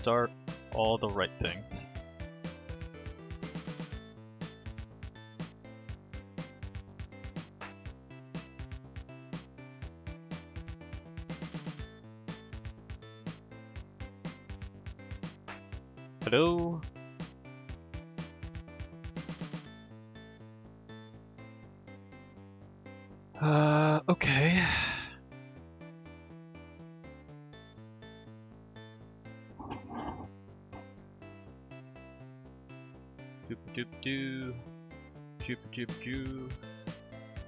start all the right things. Hello? Okay. Doop doop doo. Joop joop joo.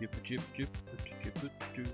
Joop joop joop joop joop.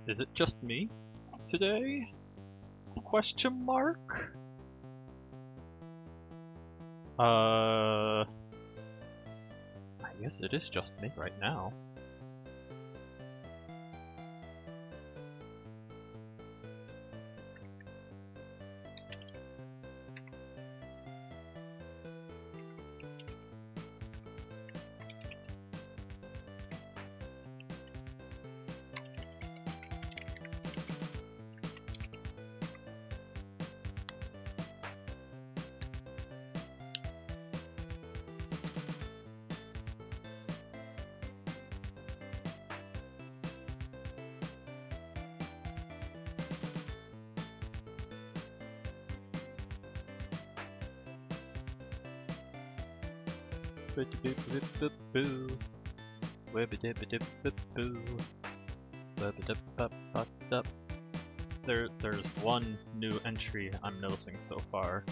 Is it just me today? Question mark? I guess it is just me right now. There's one new entry I'm noticing so far.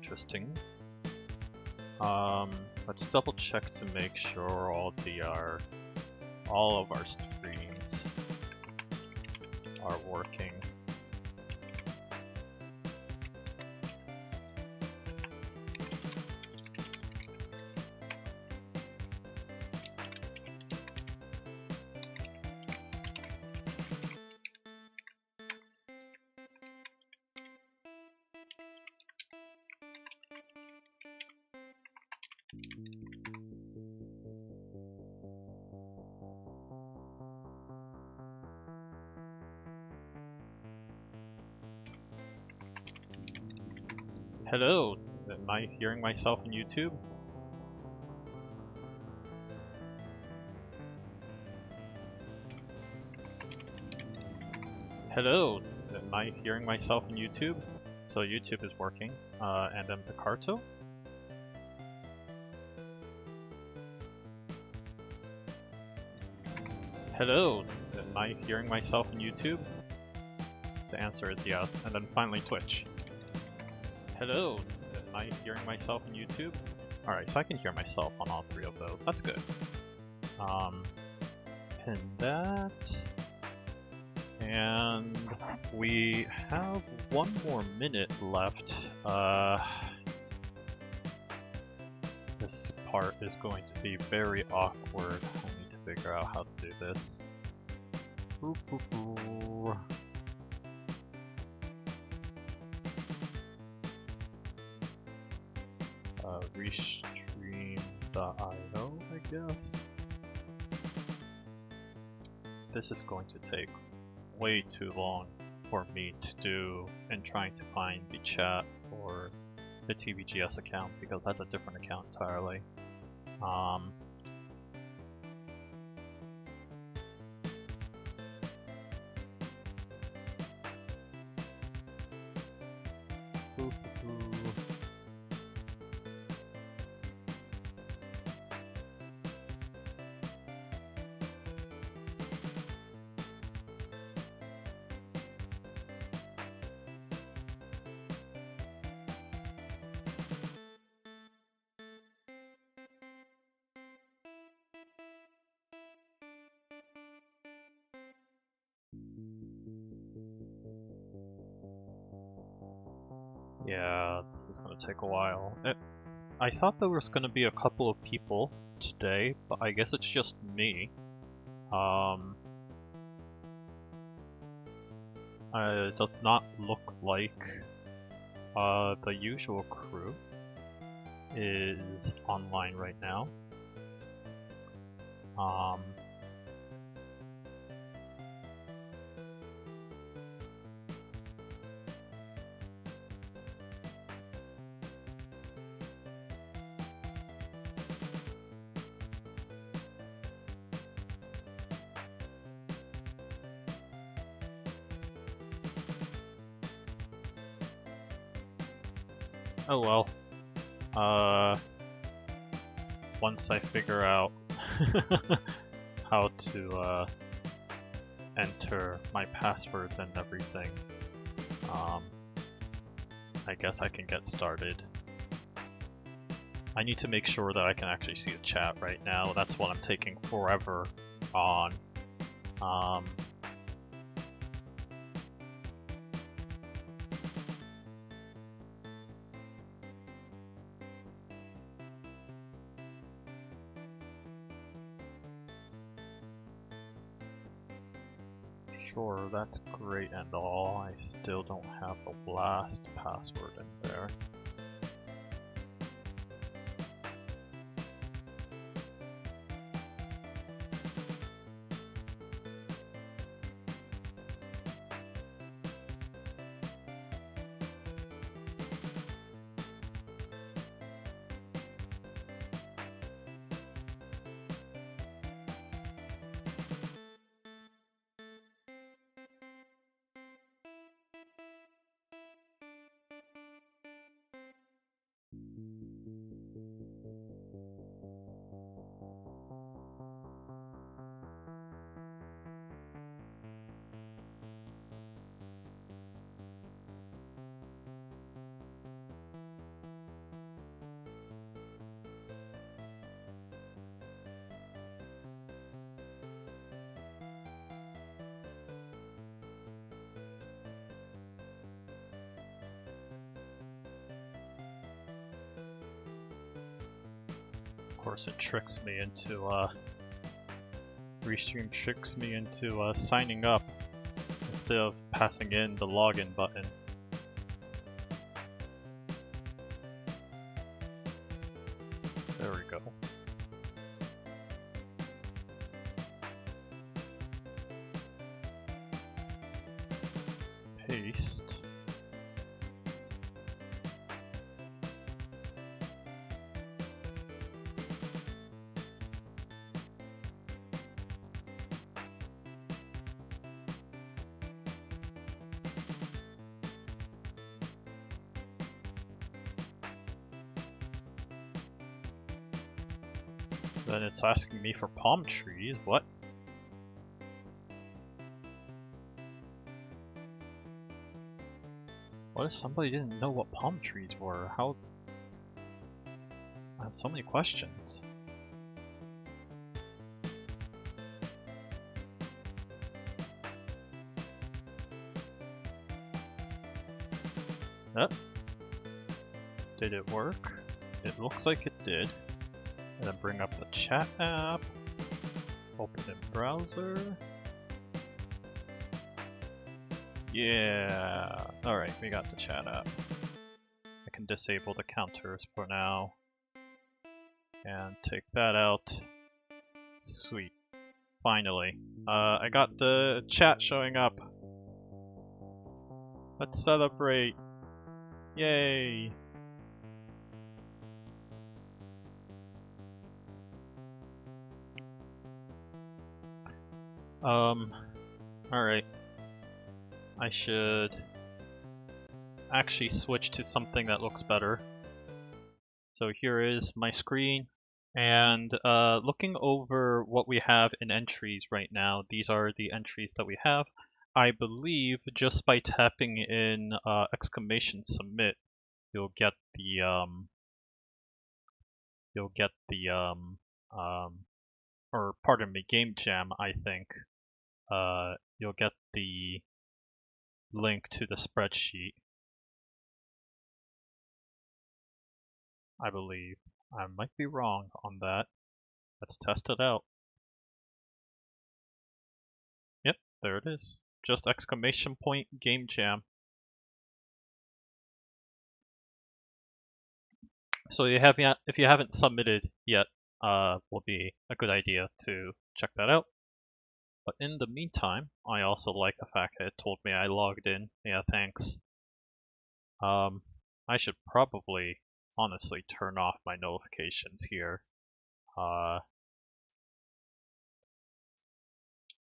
Interesting. Let's double check to make sure all of our streams are working. Hello, am I hearing myself on YouTube? Hello, am I hearing myself on YouTube? So YouTube is working, and then Picarto? Hello, am I hearing myself on YouTube? The answer is yes, and then finally Twitch. Hello, am I hearing myself on YouTube? Alright, so I can hear myself on all three of those, that's good. Pin that. And we have one more minute left. This part is going to be very awkward. I need to figure out how to do this. Restream.io, I guess. This is going to take way too long for me to do and trying to find the chat for the TVGS account because that's a different account entirely. Yeah, this is gonna take a while. I thought there was gonna be a couple of people today, but I guess it's just me. It does not look like the usual crew is online right now. Oh well. Once I figure out how to enter my passwords and everything, I guess I can get started. I need to make sure that I can actually see the chat right now. That's what I'm taking forever on. Sure, that's great and all. I still don't have the last password in there. Of course, it tricks me into Restream tricks me into signing up instead of passing in the login button. There we go. Paste. Then it's asking me for palm trees. What? What if somebody didn't know what palm trees were? How? I have so many questions. Did it work? It looks like it did. And then bring up the chat app. Open in browser. Yeah. Alright, we got the chat app. I can disable the counters for now. And take that out. Sweet. Finally. I got the chat showing up. Let's celebrate. Yay. Alright. I should actually switch to something that looks better. So here is my screen, and looking over what we have in entries right now, these are the entries that we have. I believe just by tapping in exclamation submit, you'll get the or pardon me, Ldgamejam, I think. You'll get the link to the spreadsheet. I believe. I might be wrong on that. Let's test it out. Yep, there it is. Just exclamation point game jam. So if you haven't submitted yet, will be a good idea to check that out. But in the meantime, I also like the fact that it told me I logged in. Yeah, thanks. I should probably honestly turn off my notifications here.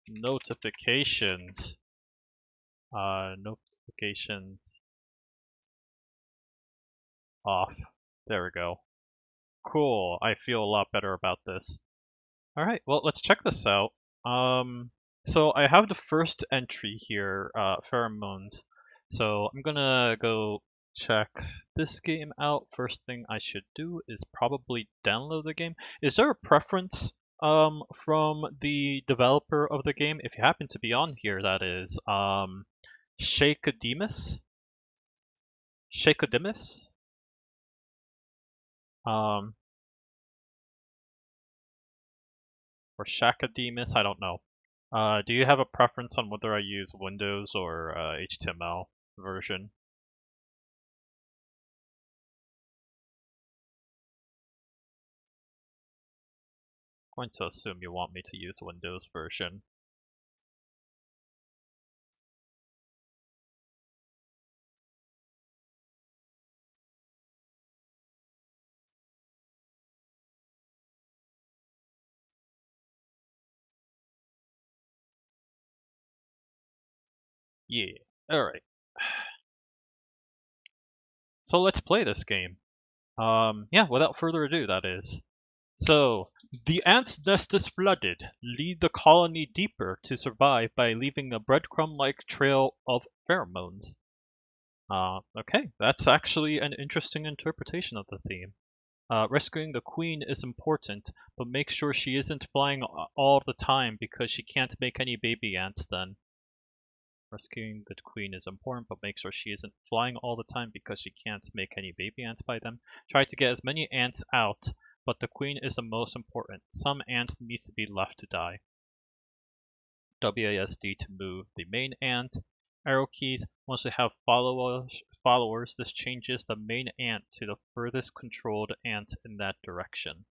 Notifications. Notifications off. There we go. Cool. I feel a lot better about this. All right. Well, let's check this out. So I have the first entry here, Pheromones. So I'm gonna go check this game out. First thing I should do is probably download the game. Is there a preference from the developer of the game, if you happen to be on here, that is, Shakadimus? Shakadimus? Or Shakademus? I don't know. Do you have a preference on whether I use Windows or HTML version? I'm going to assume you want me to use Windows version. Yeah, alright. So let's play this game. Yeah, without further ado, that is. So, the ant's nest is flooded. Lead the colony deeper to survive by leaving a breadcrumb-like trail of pheromones. Okay, that's actually an interesting interpretation of the theme. Rescuing the queen is important, but make sure she isn't flying all the time because she can't make any baby ants then. Rescuing the queen is important, but make sure she isn't flying all the time because she can't make any baby ants by them. Try to get as many ants out, but the queen is the most important. Some ants needs to be left to die. WASD to move the main ant. Arrow keys. Once you have followers, this changes the main ant to the furthest controlled ant in that direction.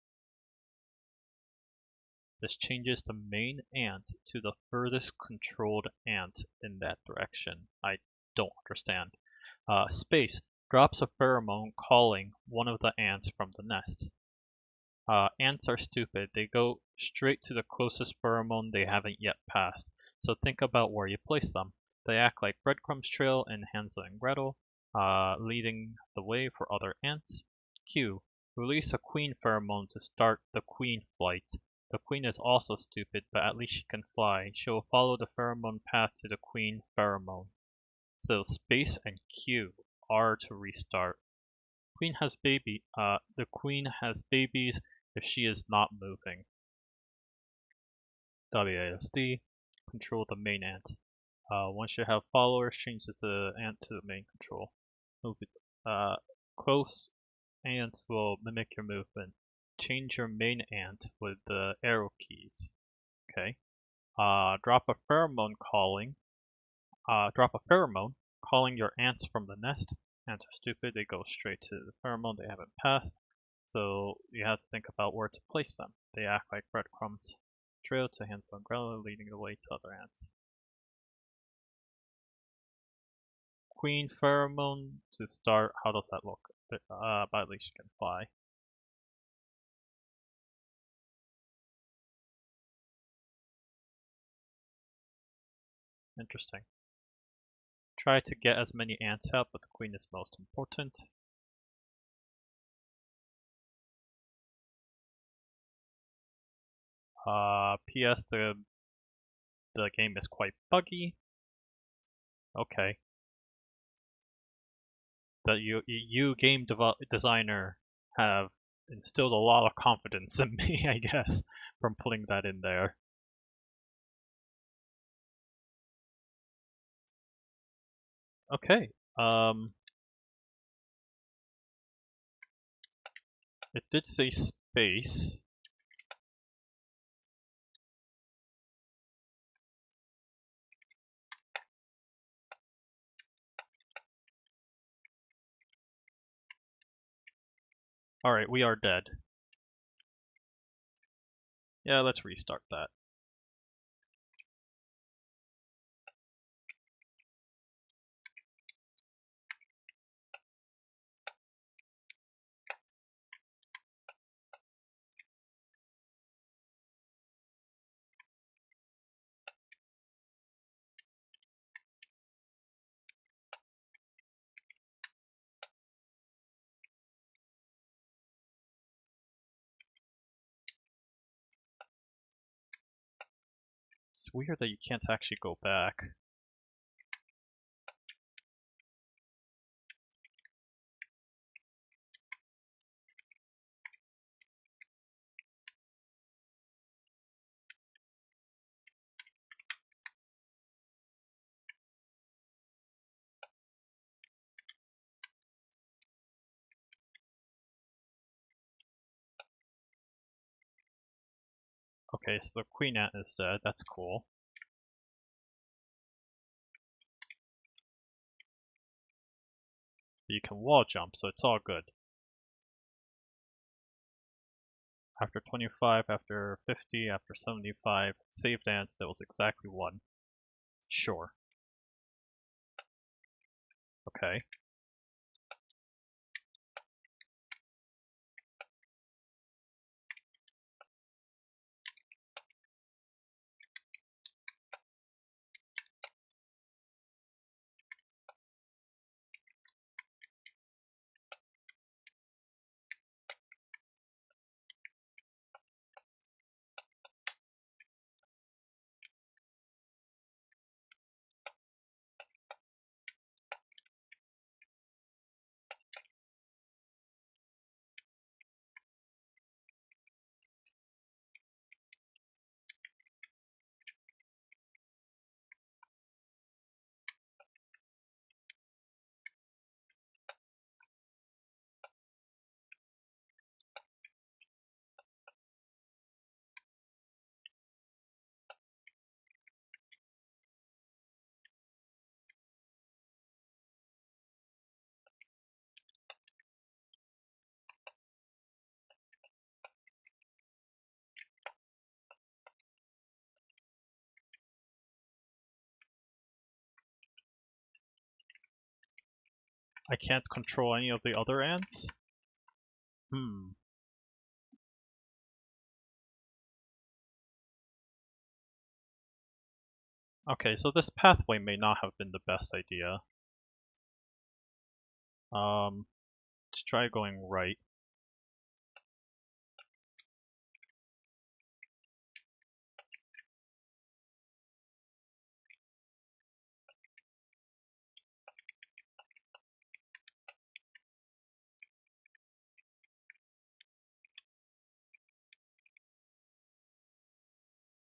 This changes the main ant to the furthest controlled ant in that direction. I don't understand. Space drops a pheromone calling one of the ants from the nest. Ants are stupid. They go straight to the closest pheromone they haven't yet passed. So think about where you place them. They act like breadcrumbs trail in Hansel and Gretel, leading the way for other ants. Q. Release a queen pheromone to start the queen flight. The queen is also stupid, but at least she can fly. She will follow the pheromone path to the queen pheromone. So space and Q are to restart. The queen has babies if she is not moving. WASD, control the main ant. Once you have followers, changes the ant to the main control. Move it. Close ants will mimic your movement. Change your main ant with the arrow keys. Okay. Drop a pheromone calling your ants from the nest. Ants are stupid, they go straight to the pheromone they haven't passed. So you have to think about where to place them. They act like breadcrumbs. Trail to Hansel and Gretel, leading the way to other ants. Queen pheromone to start. How does that look? But at least you can fly. Interesting. Try to get as many ants out, but the queen is most important. P.S. The game is quite buggy. Okay. That you game designer have instilled a lot of confidence in me, I guess, from putting that in there. Okay. It did say space. Alright, we are dead. Yeah, let's restart that. It's weird that you can't actually go back. Okay, so the queen ant is dead. That's cool. You can wall jump, so it's all good. After 25, after 50, after 75, saved ants, there was exactly one. Sure. Okay. I can't control any of the other ants? Okay, so this pathway may not have been the best idea. Let's try going right.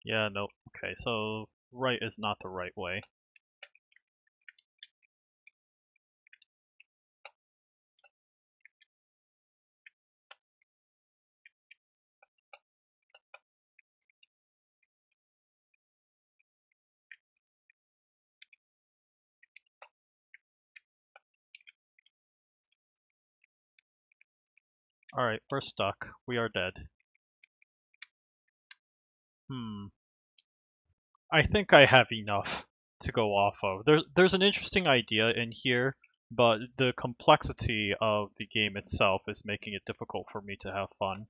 Yeah, no. Okay, so right is not the right way. Alright, we're stuck. We are dead. I think I have enough to go off of. There's an interesting idea in here, but the complexity of the game itself is making it difficult for me to have fun.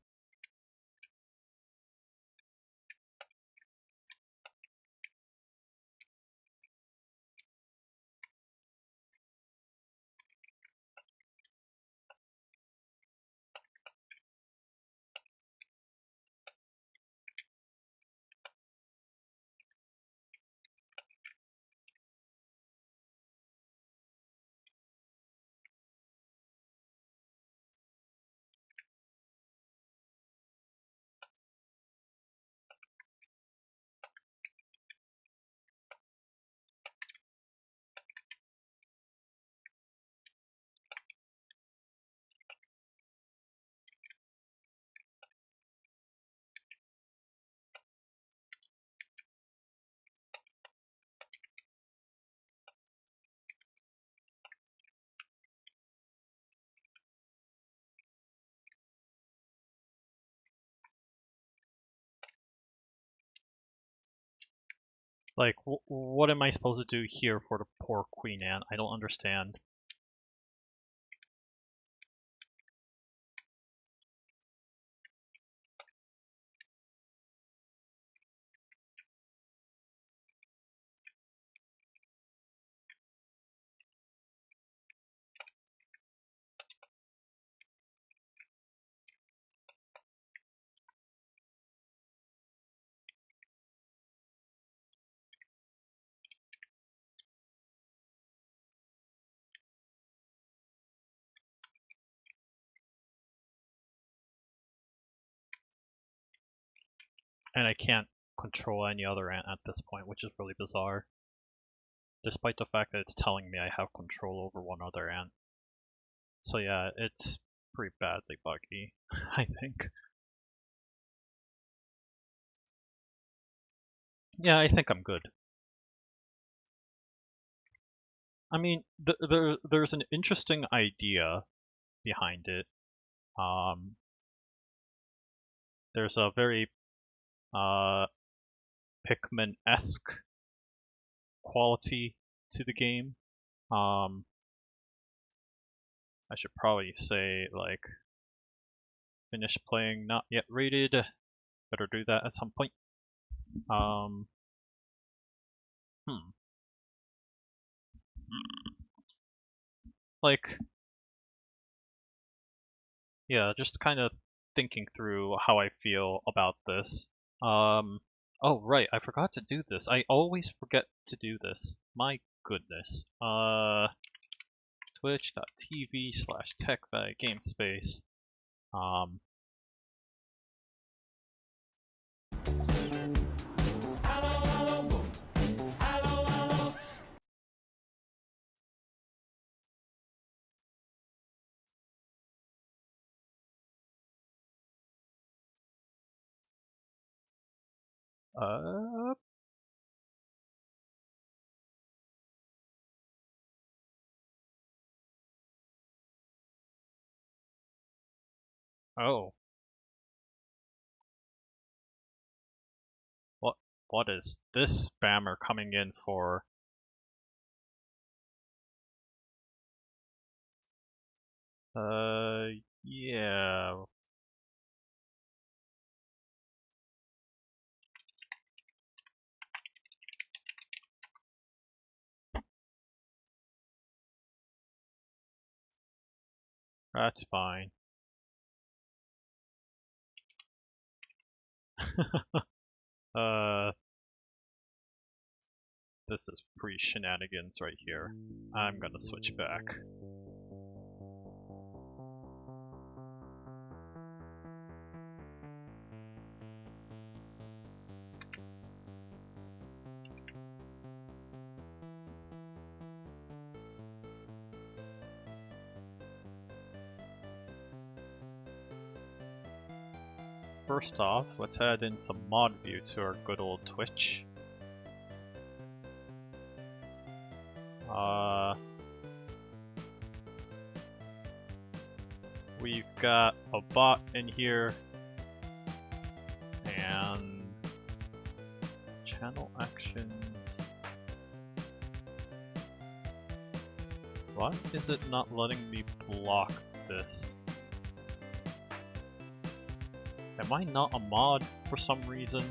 Like, what am I supposed to do here for the poor Queen Ant? I don't understand. And I can't control any other ant at this point, which is really bizarre. Despite the fact that it's telling me I have control over one other ant. So yeah, it's pretty badly buggy, I think. Yeah, I think I'm good. I mean, there's an interesting idea behind it. There's a very Pikmin-esque quality to the game. I should probably say, like, finish playing, not yet rated. Better do that at some point. Like, yeah, just kind of thinking through how I feel about this. Oh right, I forgot to do this. I always forget to do this. My goodness. Twitch.tv/TechBagGamespace. Oh. What is this spammer coming in for? Yeah. That's fine. This is pre-shenanigans right here. I'm gonna switch back. First off, let's add in some mod view to our good old Twitch. We've got a bot in here, and channel actions. Why is it not letting me block this? Am I not a mod for some reason?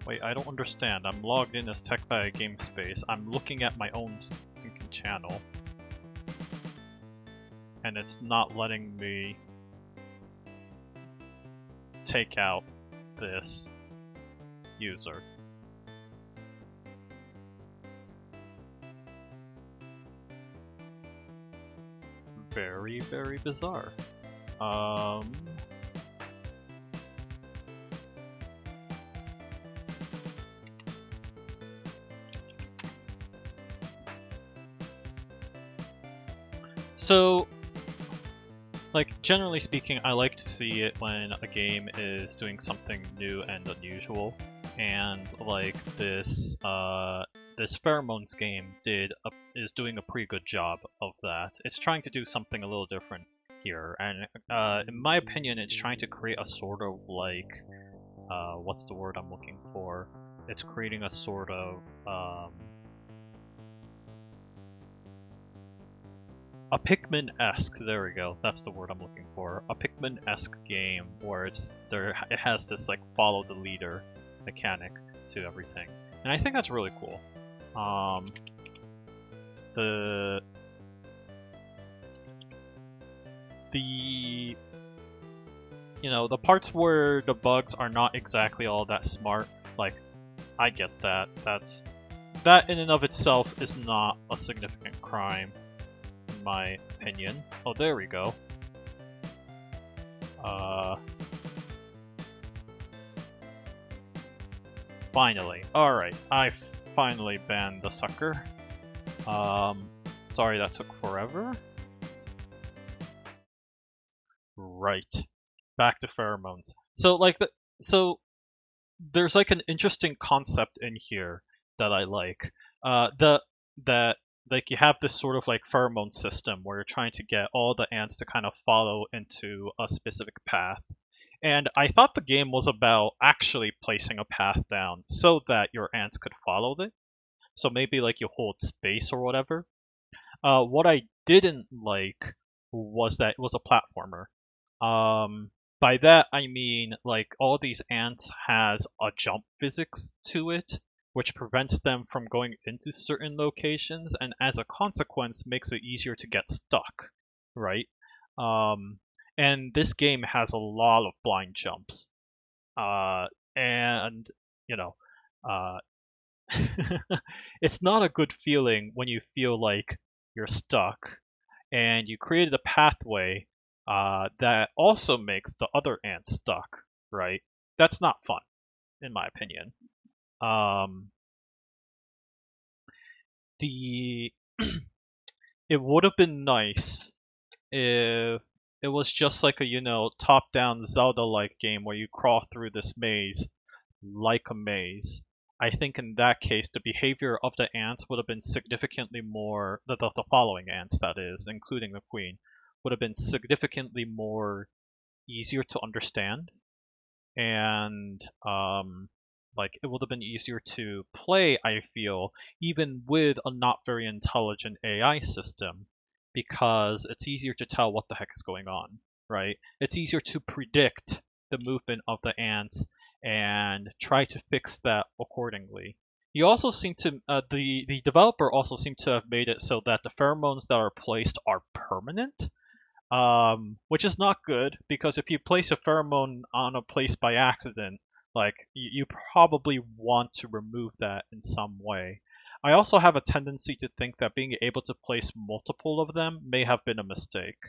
Wait, I don't understand. I'm logged in as TechBagGamespace. I'm looking at my own stinking channel. And it's not letting me take out this user. Very, very bizarre. So like, generally speaking, I like to see it when a game is doing something new and unusual, and like this Pheromones game is doing a pretty good job of that. It's trying to do something a little different here, and in my opinion, it's trying to create a sort of like, what's the word I'm looking for? It's creating a sort of a Pikmin-esque, there we go, that's the word I'm looking for. A Pikmin-esque game where it has this like follow the leader mechanic to everything. And I think that's really cool. The you know, the parts where the bugs are not exactly all that smart, like, I get that. That in and of itself is not a significant crime, in my opinion. Oh, there we go. Finally. Alright, I finally banned the sucker. Sorry that took forever. Right. Back to pheromones. So, like, there's like an interesting concept in here that I like. That like you have this sort of like pheromone system where you're trying to get all the ants to kind of follow into a specific path. And I thought the game was about actually placing a path down so that your ants could follow it. So maybe like you hold space or whatever. What I didn't like was that it was a platformer. By that I mean like all these ants has a jump physics to it, which prevents them from going into certain locations, and as a consequence makes it easier to get stuck, right? And this game has a lot of blind jumps. And, you know, it's not a good feeling when you feel like you're stuck and you created a pathway that also makes the other ants stuck, right? That's not fun, in my opinion. It would have been nice if it was just like a, you know, top-down Zelda-like game where you crawl through this maze like a maze. I think in that case, the behavior of the ants would have been significantly more, the following ants, that is, including the queen, would have been significantly more easier to understand. And, like, it would have been easier to play, I feel, even with a not very intelligent AI system, because it's easier to tell what the heck is going on, right? It's easier to predict the movement of the ants and try to fix that accordingly. You also seem to, the developer also seemed to have made it so that the pheromones that are placed are permanent, which is not good because if you place a pheromone on a place by accident, like you probably want to remove that in some way. I also have a tendency to think that being able to place multiple of them may have been a mistake.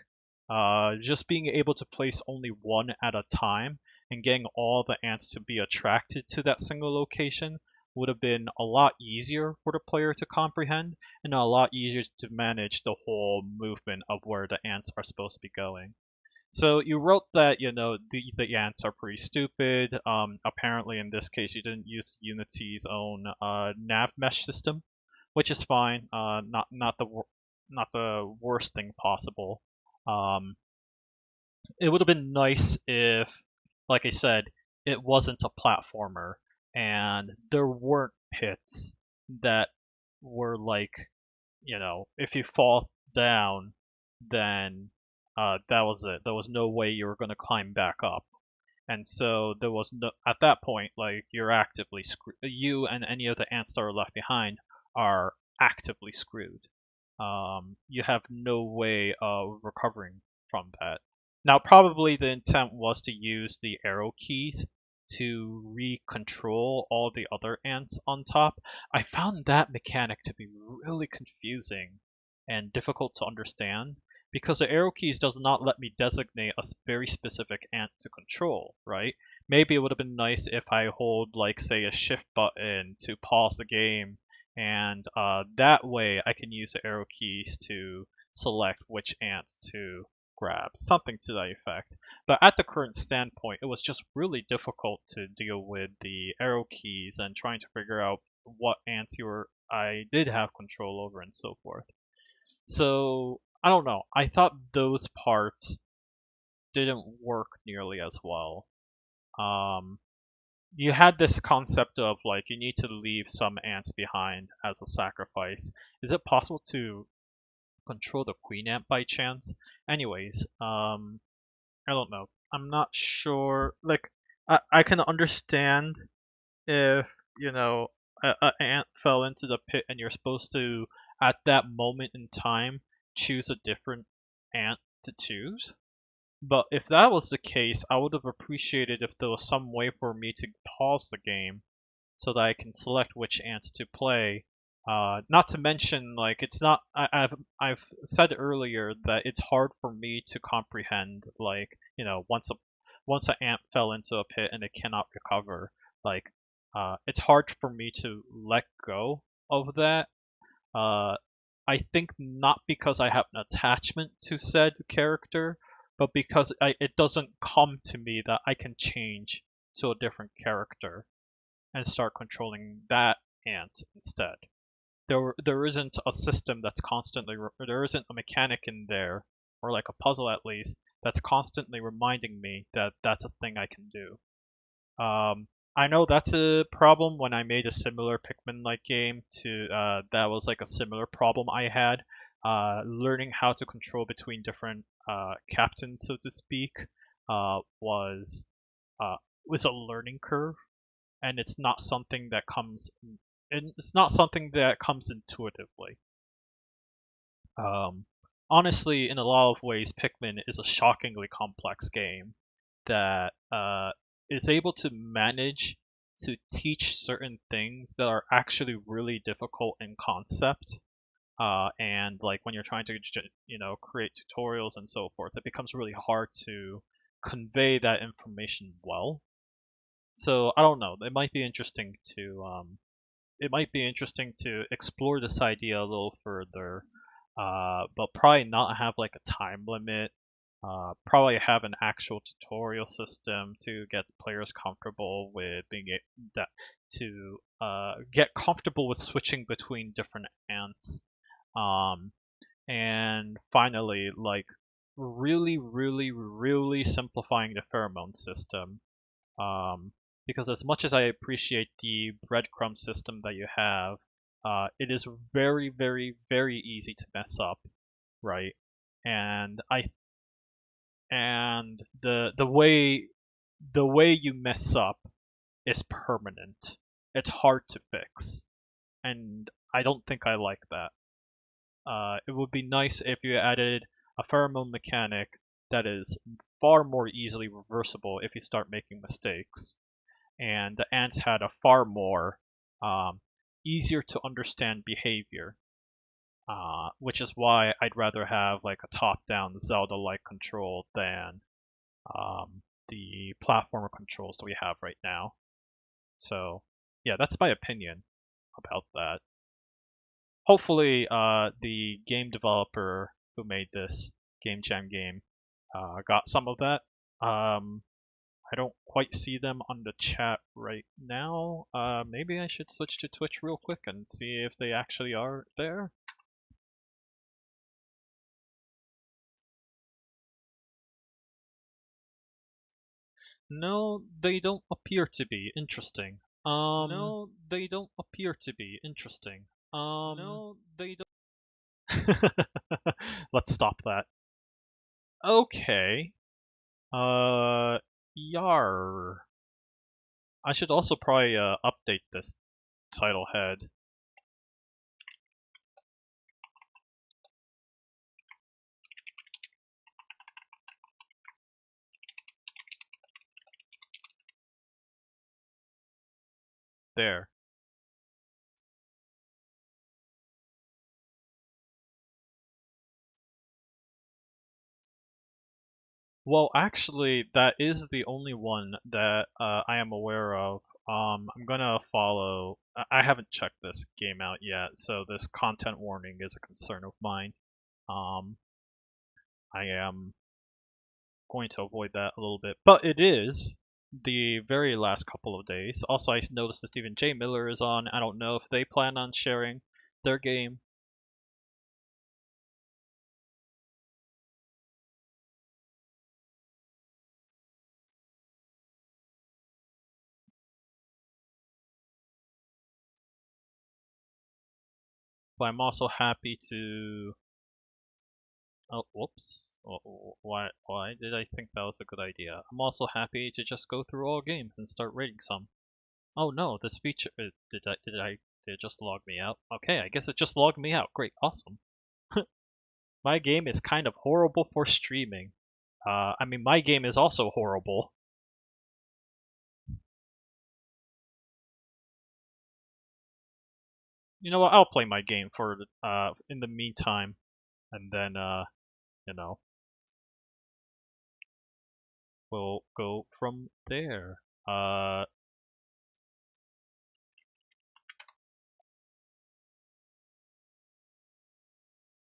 Just being able to place only one at a time and getting all the ants to be attracted to that single location would have been a lot easier for the player to comprehend and a lot easier to manage the whole movement of where the ants are supposed to be going. So you wrote that, you know, the ants are pretty stupid. Apparently in this case you didn't use Unity's own nav mesh system, which is fine. Not the worst thing possible. It would have been nice if, like I said, it wasn't a platformer and there weren't pits that were like, you know, if you fall down, then that was it. There was no way you were going to climb back up. And so there was no, at that point, like you're actively screwed. You and any of the ants that are left behind are actively screwed. You have no way of recovering from that. Now, probably the intent was to use the arrow keys to re-control all the other ants on top. I found that mechanic to be really confusing and difficult to understand because the arrow keys does not let me designate a very specific ant to control, right? Maybe it would have been nice if I hold, like, say, a shift button to pause the game, and that way I can use the arrow keys to select which ants to grab, something to that effect. But at the current standpoint, it was just really difficult to deal with the arrow keys and trying to figure out what ants I did have control over and so forth. So I don't know. I thought those parts didn't work nearly as well. You had this concept of like you need to leave some ants behind as a sacrifice. Is it possible to control the queen ant by chance? Anyways, I don't know. I'm not sure. Like, I can understand if, a ant fell into the pit and you're supposed to, at that moment in time, choose a different ant to choose. But if that was the case, I would have appreciated if there was some way for me to pause the game so that I can select which ants to play. Not to mention, like, it's not. I've said earlier that it's hard for me to comprehend. Like, once an ant fell into a pit and it cannot recover, like, it's hard for me to let go of that. Uh, I think not because I have an attachment to said character, but because it doesn't come to me that I can change to a different character and start controlling that ant instead. There isn't a system that's constantly there isn't a mechanic in there, or like a puzzle at least, that's constantly reminding me that that's a thing I can do. I know that's a problem when I made a similar Pikmin-like game to that was like a similar problem I had. Learning how to control between different captains, so to speak, uh, was uh, was a learning curve, and it's not something that comes intuitively. Um, Honestly, in a lot of ways, Pikmin is a shockingly complex game that is able to manage to teach certain things that are actually really difficult in concept. And like when you're trying to, create tutorials and so forth, it becomes really hard to convey that information well. So I don't know. It might be interesting to explore this idea a little further, but probably not have like a time limit. Probably have an actual tutorial system to get players comfortable with get comfortable with switching between different ants. Um, and finally, like really, really, really simplifying the pheromone system. Um, because as much as I appreciate the breadcrumb system that you have, it is very, very, very easy to mess up, right? And I and the way you mess up is permanent. It's hard to fix, and I don't think I like that. It would be nice if you added a pheromone mechanic that is far more easily reversible if you start making mistakes, and the ants had a far more um, easier to understand behavior, which is why I'd rather have like a top-down Zelda-like control than the platformer controls that we have right now. So yeah, that's my opinion about that. Hopefully, the game developer who made this Ldgamejam game got some of that. Um, I don't quite see them on the chat right now. Maybe I should switch to Twitch real quick and see if they actually are there. No, they don't appear to be. Interesting. No, they don't appear to be. Interesting. No, they don't. Let's stop that. Okay. Uh, Yar. I should also probably update this title head. There. Well, actually, that is the only one that I am aware of. I'm gonna follow. I haven't checked this game out yet, so this content warning is a concern of mine. Um, I am going to avoid that a little bit. But it is the very last couple of days. Also, I noticed that Stephen J. Miller is on. I don't know if they plan on sharing their game. But I'm also happy to... Oh, whoops. Why did I think that was a good idea? I'm also happy to just go through all games and start rating some. Oh no, this feature... did it just log me out? Okay, I guess it just logged me out. Great, awesome. My game is kind of horrible for streaming. I mean, my game is also horrible. You know what? I'll play my game for in the meantime, and then you know, we'll go from there.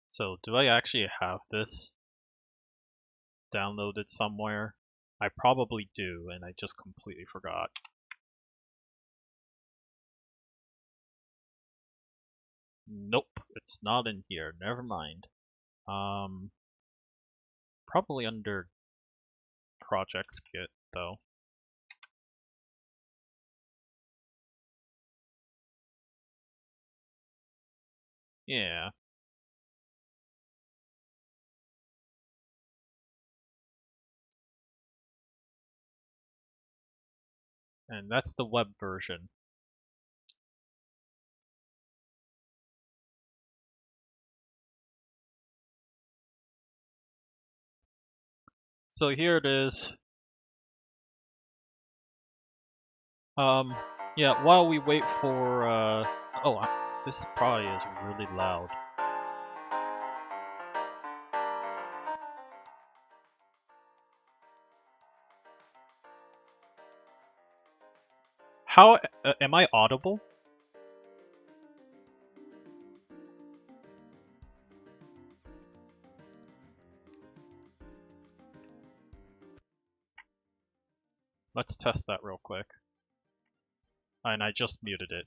So do I actually have this downloaded somewhere? I probably do, and I just completely forgot. Nope, it's not in here. Never mind. Probably under projects kit though. Yeah. And that's the web version. So here it is. Yeah, while we wait for, oh, this probably is really loud. How, am I audible? Let's test that real quick. And I just muted it.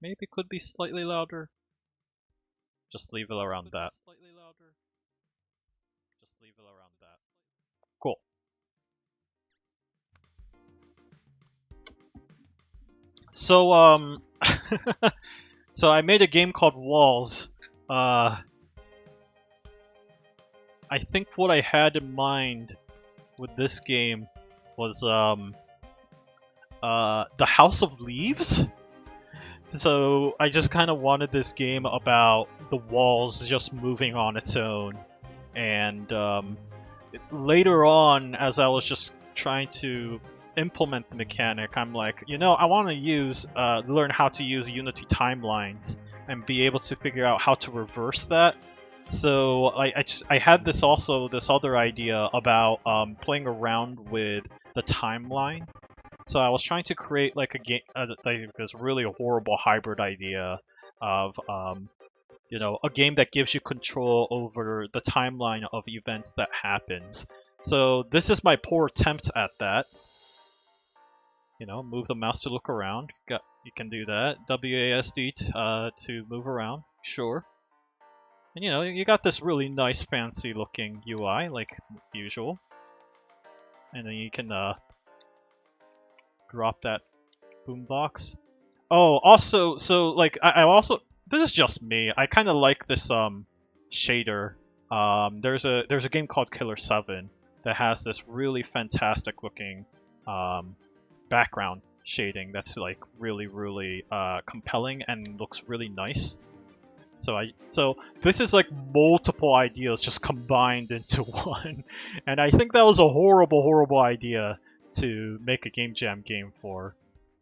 Maybe it could be slightly louder. Just leave it around that. Cool. So, so I made a game called Walls. I think what I had in mind with this game was, the House of Leaves? So I just kind of wanted this game about the walls just moving on its own. And later on, as I was just trying to implement the mechanic, I'm like, you know, I want to learn how to use Unity timelines and be able to figure out how to reverse that. So I had this other idea about playing around with the timeline. So I was trying to create like a game, this really horrible hybrid idea of, you know, a game that gives you control over the timeline of events that happens. So this is my poor attempt at that. You know, move the mouse to look around. You can do that. WASD to move around. Sure. And you know, you got this really nice, fancy looking UI like usual. And then you can drop that boombox. Oh, also, so like I also, this is just me. I kind of like this shader. There's a game called Killer 7 that has this really fantastic looking background shading that's like really compelling and looks really nice. So this is like multiple ideas just combined into one, and I think that was a horrible idea to make a game jam game for.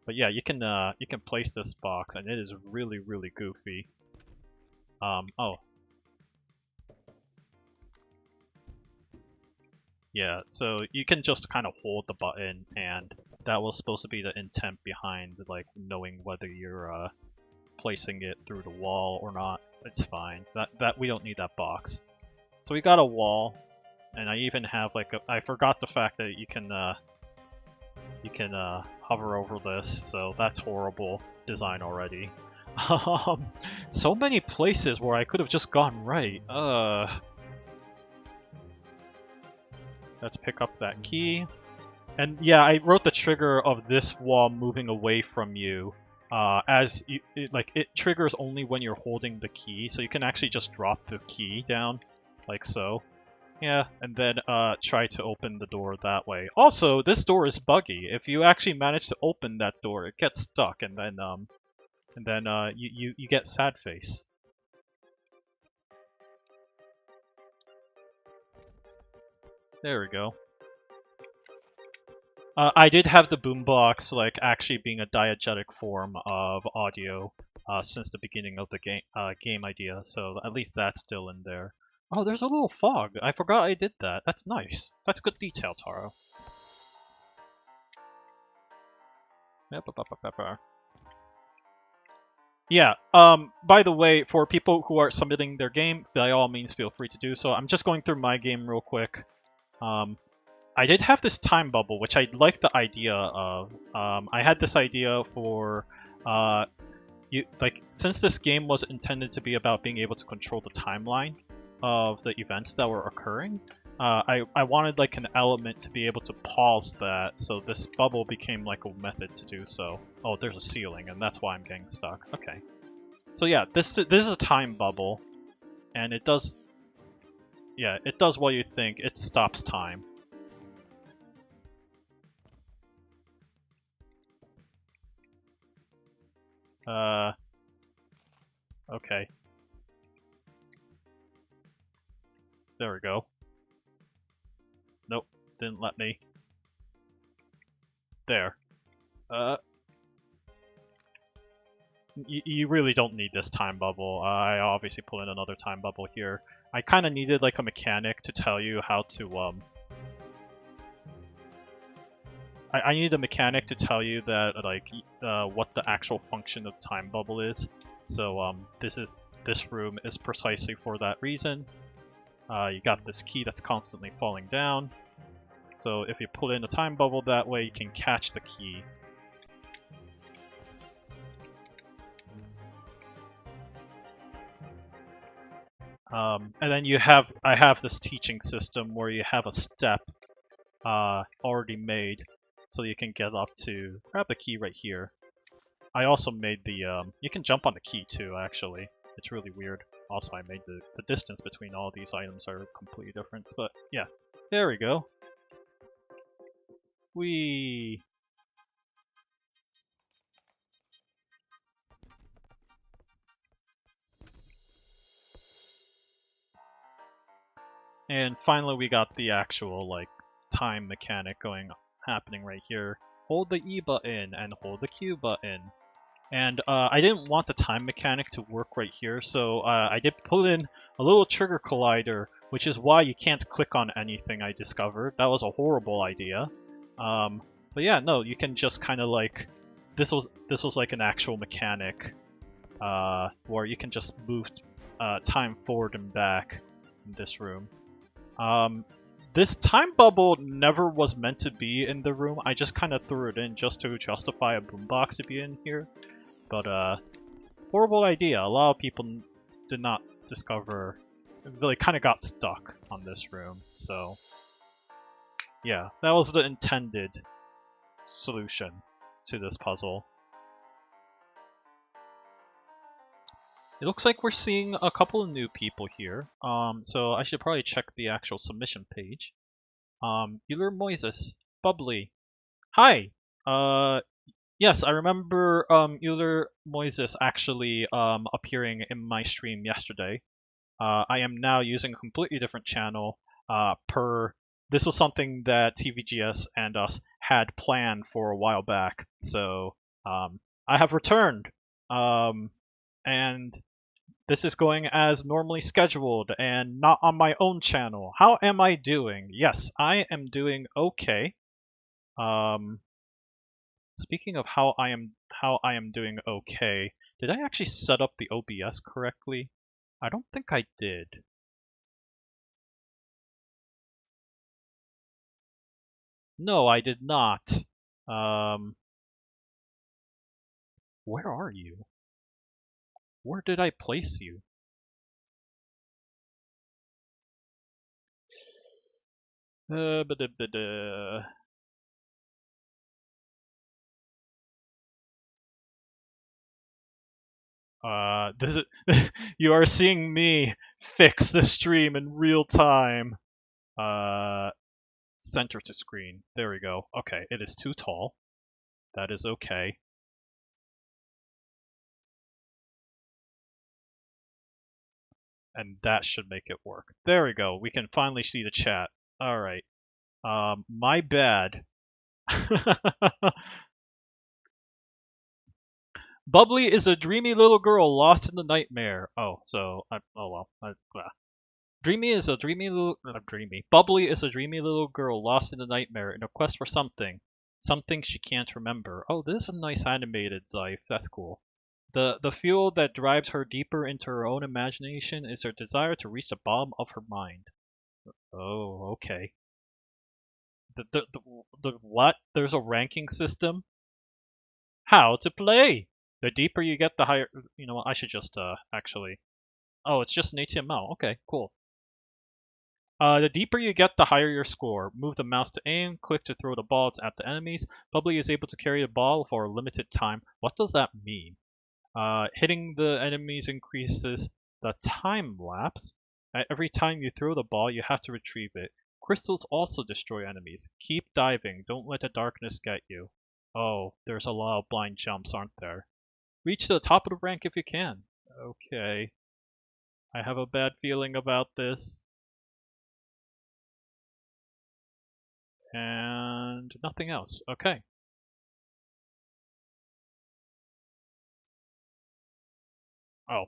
But yeah, you can place this box, and it is really goofy. Oh. Yeah, so you can just kind of hold the button, and that was supposed to be the intent behind, like, knowing whether you're placing it through the wall or not. It's fine. That we don't need that box. So we got a wall, and I even have like I forgot the fact that you can hover over this, so that's horrible design already. So many places where I could have just gone right. Let's pick up that key. And yeah, I wrote the trigger of this wall moving away from you. As you, it triggers only when you're holding the key, so you can actually just drop the key down, like so. Yeah, and then try to open the door that way. Also, this door is buggy. If you actually manage to open that door, it gets stuck, and then you get sad face. There we go. I did have the boombox like actually being a diegetic form of audio since the beginning of the game idea, so at least that's still in there. Oh, there's a little fog. I forgot I did that. That's nice. That's good detail, Taro. Yeah, by the way, for people who are submitting their game, by all means feel free to do so. I'm just going through my game real quick. I did have this time bubble, which I like the idea of. I had this idea for, since this game was intended to be about being able to control the timeline of the events that were occurring, I wanted like an element to be able to pause that, so this bubble became like a method to do so. Oh, there's a ceiling, and that's why I'm getting stuck. Okay. So yeah, this is a time bubble, and it does, yeah, it does what you think. It stops time. Okay. There we go. Nope, didn't let me. There. You really don't need this time bubble. I obviously pull in another time bubble here. I kind of needed like a mechanic to tell you how to, I need a mechanic to tell you that, like, what the actual function of time bubble is. So, this room is precisely for that reason. You got this key that's constantly falling down. So if you pull in a time bubble that way, you can catch the key. And then I have this teaching system where you have a step already made, so you can get up to grab the key right here. I also made the, you can jump on the key too, actually. It's really weird. Also, I made the distance between all these items are completely different, but yeah. There we go. Whee! And finally we got the actual, like, time mechanic happening right here. Hold the E button and hold the Q button. And I didn't want the time mechanic to work right here, so I did put in a little trigger collider, which is why you can't click on anything I discovered. That was a horrible idea. But yeah, no, you can just kind of like... This was like an actual mechanic, where you can just move time forward and back in this room. This time bubble never was meant to be in the room. I just kind of threw it in just to justify a boombox to be in here. But, horrible idea. A lot of people did not discover... They kind of got stuck on this room, so... Yeah, that was the intended solution to this puzzle. It looks like we're seeing a couple of new people here, so I should probably check the actual submission page. Ldgamejam, Bubbly. Hi! Yes, I remember Ldgamejam actually appearing in my stream yesterday. I am now using a completely different channel this was something that TVGS and us had planned for a while back, so I have returned. And This is going as normally scheduled and not on my own channel. How am I doing? Yes, I am doing okay. Speaking of how I am doing okay, did I actually set up the OBS correctly? I don't think I did. No, I did not. Where are you? Where did I place you? Ba-da-ba-da. This is you are seeing me fix the stream in real time. Center to screen. There we go. Okay, it is too tall. That is okay. And that should make it work. There we go. We can finally see the chat. All right. My bad. Bubbly is a dreamy little girl lost in the nightmare. Oh, so oh well. Dreamy is a dreamy little Bubbly is a dreamy little girl lost in the nightmare in a quest for something she can't remember. Oh, this is a nice animated Zyph. That's cool. The fuel that drives her deeper into her own imagination is her desire to reach the bottom of her mind. Oh, okay. The what? There's a ranking system? How to play? The deeper you get, the higher. You know what? I should just actually. Oh, it's just an HTML. Okay, cool. The deeper you get, the higher your score. Move the mouse to aim, click to throw the balls at the enemies. Bubbly is able to carry the ball for a limited time. What does that mean? Hitting the enemies increases the time lapse. Every time you throw the ball, you have to retrieve it. Crystals also destroy enemies. Keep diving. Don't let the darkness get you. Oh, there's a lot of blind jumps, aren't there? Reach the top of the rank if you can. Okay. I have a bad feeling about this. And nothing else. Okay. Oh.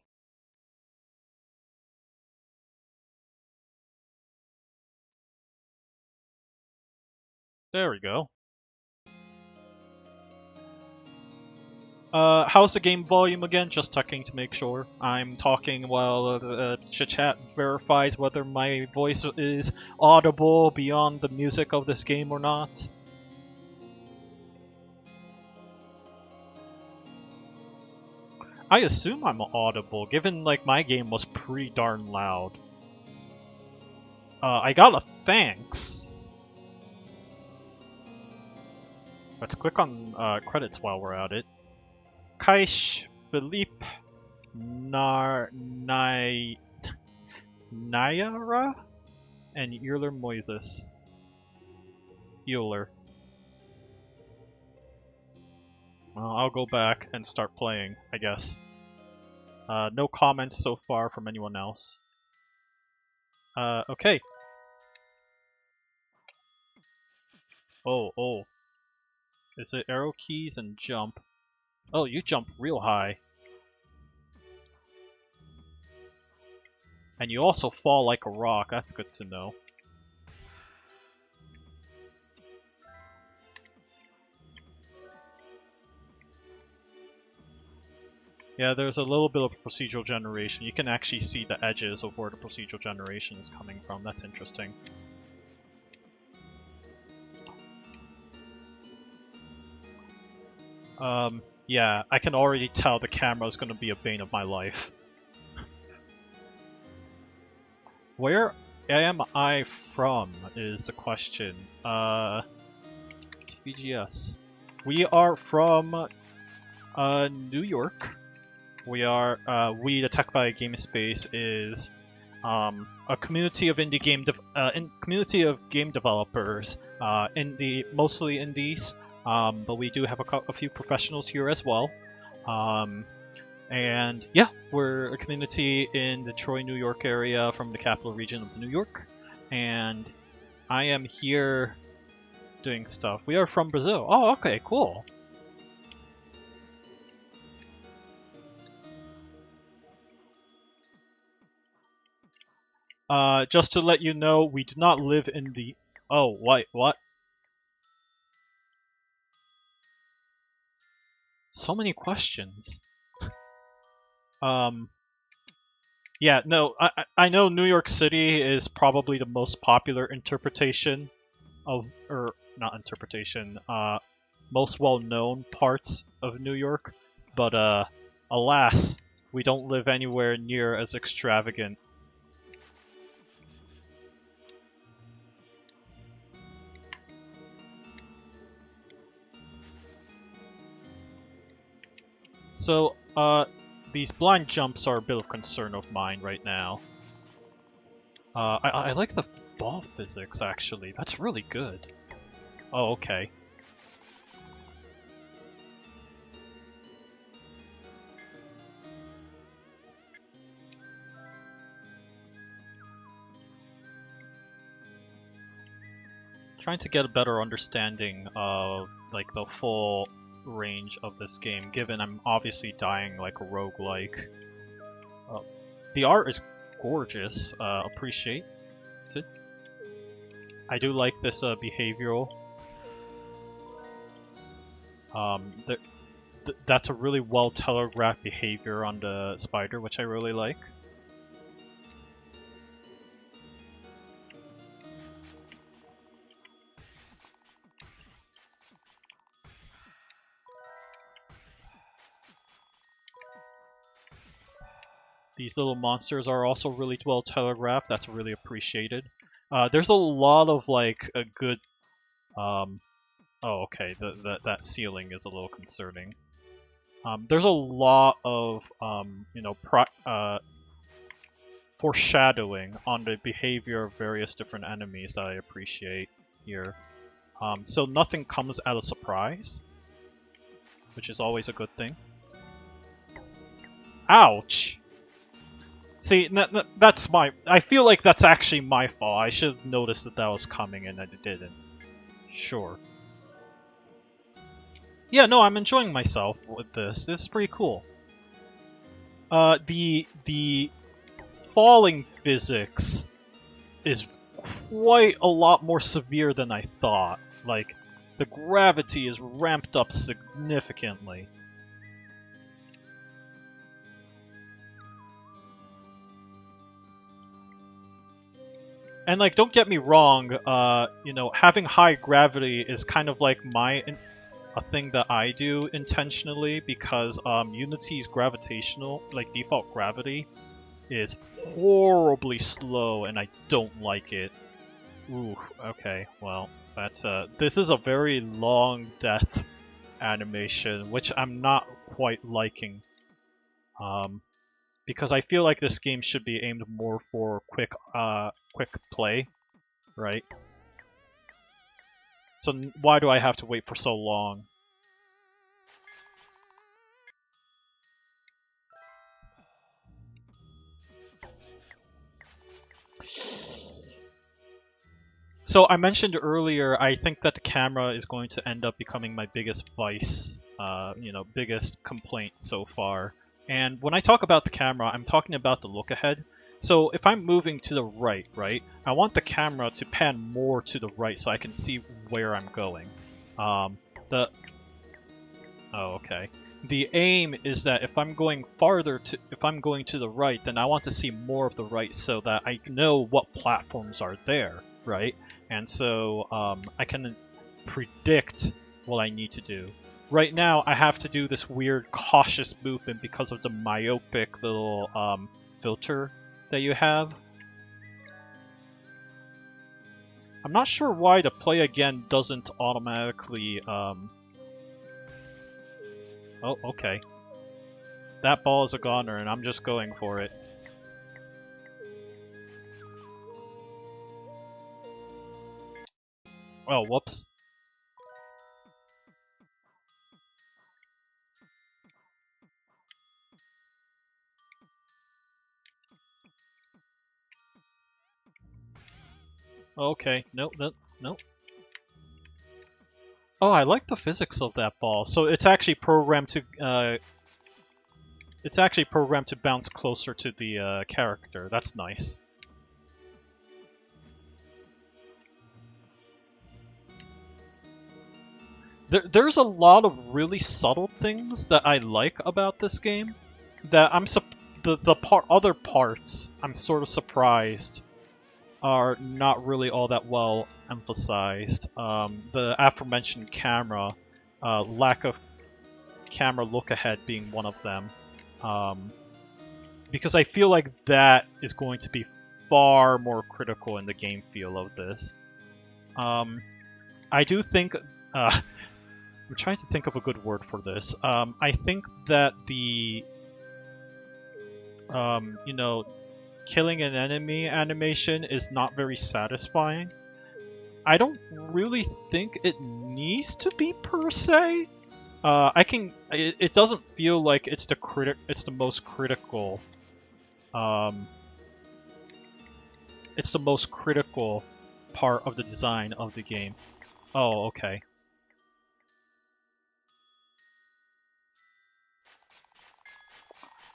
There we go. How's the game volume again? Just checking to make sure. I'm talking while the chat verifies whether my voice is audible beyond the music of this game or not. I assume I'm audible, given like my game was pretty darn loud. I got a thanks. Let's click on credits while we're at it. Kaish, Philippe, Nayara, and Euler Moises. Euler. Well, I'll go back and start playing, I guess. No comments so far from anyone else. Okay. Oh. Is it arrow keys and jump? Oh, you jump real high. And you also fall like a rock, that's good to know. Yeah, there's a little bit of procedural generation. You can actually see the edges of where the procedural generation is coming from. That's interesting. Yeah, I can already tell the camera is going to be a bane of my life. Where am I from is the question. TBGS. We are from New York. We are the Tech by Game Space is a community of community of game developers, mostly indies. But we do have a few professionals here as well. And yeah, we're a community in the Troy, New York area from the capital region of New York. And I am here doing stuff. We are from Brazil. Oh, okay, cool. Just to let you know, we do not live in the... Oh, what? So many questions. Yeah, no, I know New York City is probably the most popular interpretation of, or not interpretation, most well-known parts of New York, but alas, we don't live anywhere near as extravagant. So, these blind jumps are a bit of concern of mine right now. I like the ball physics, actually. That's really good. Oh, okay. Trying to get a better understanding of, like, the full range of this game, given I'm obviously dying like a roguelike. The art is gorgeous, appreciate it. I do like this behavioral. That's a really well telegraphed behavior on the spider, which I really like. These little monsters are also really well telegraphed. That's really appreciated. There's a lot of like a good. Oh, okay. That ceiling is a little concerning. There's a lot of you know, foreshadowing on the behavior of various different enemies that I appreciate here. So nothing comes as a surprise, which is always a good thing. Ouch! See, that's my... I feel like that's actually my fault. I should have noticed that was coming and I didn't. Sure. Yeah, no, I'm enjoying myself with this. This is pretty cool. The falling physics is quite a lot more severe than I thought. Like, the gravity is ramped up significantly. And like, don't get me wrong, you know, having high gravity is kind of like a thing that I do intentionally, because Unity's gravitational, like default gravity, is horribly slow, and I don't like it. Ooh, okay, well, that's this is a very long death animation, which I'm not quite liking. Because I feel like this game should be aimed more for quick play, right? So why do I have to wait for so long? So I mentioned earlier, I think that the camera is going to end up becoming my biggest vice, you know, biggest complaint so far. And when I talk about the camera, I'm talking about the look ahead. So if I'm moving to the right, I want the camera to pan more to the right so I can see where I'm going. Oh, okay. The aim is that if I'm going if I'm going to the right, then I want to see more of the right so that I know what platforms are there, right? And so I can predict what I need to do. Right now, I have to do this weird cautious movement because of the myopic little filter that you have. I'm not sure why the play again doesn't automatically... Oh, okay. That ball is a goner, and I'm just going for it. Oh, whoops. Okay, nope. Oh, I like the physics of that ball. So it's actually programmed to bounce closer to the character. That's nice. there's a lot of really subtle things that I like about this game that other parts I'm sort of surprised are not really all that well emphasized. The aforementioned camera, lack of camera look ahead being one of them. Because I feel like that is going to be far more critical in the game feel of this. I do think, I'm trying to think of a good word for this. I think that the, killing an enemy animation is not very satisfying. I don't really think it needs to be per se. It doesn't feel like it's the most critical. It's the most critical part of the design of the game. Oh, okay.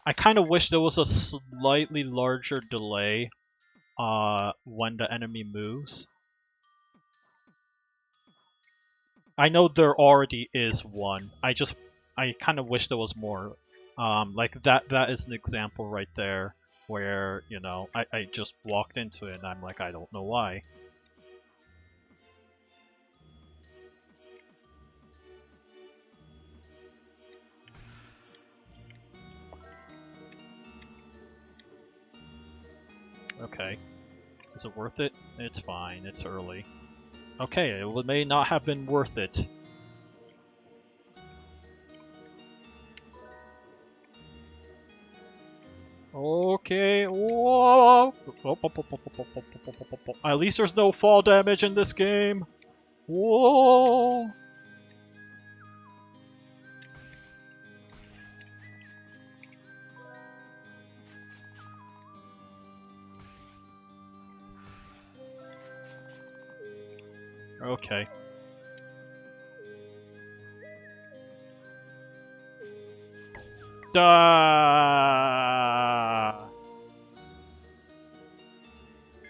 I kind of wish there was a slightly larger delay when the enemy moves. I know there already is one. I kind of wish there was more. Like that is an example right there where, I just walked into it and I'm like, I don't know why. Okay. Is it worth it? It's fine. It's early. Okay, it may not have been worth it. Okay. Whoa. At least there's no fall damage in this game. Whoa. Okay.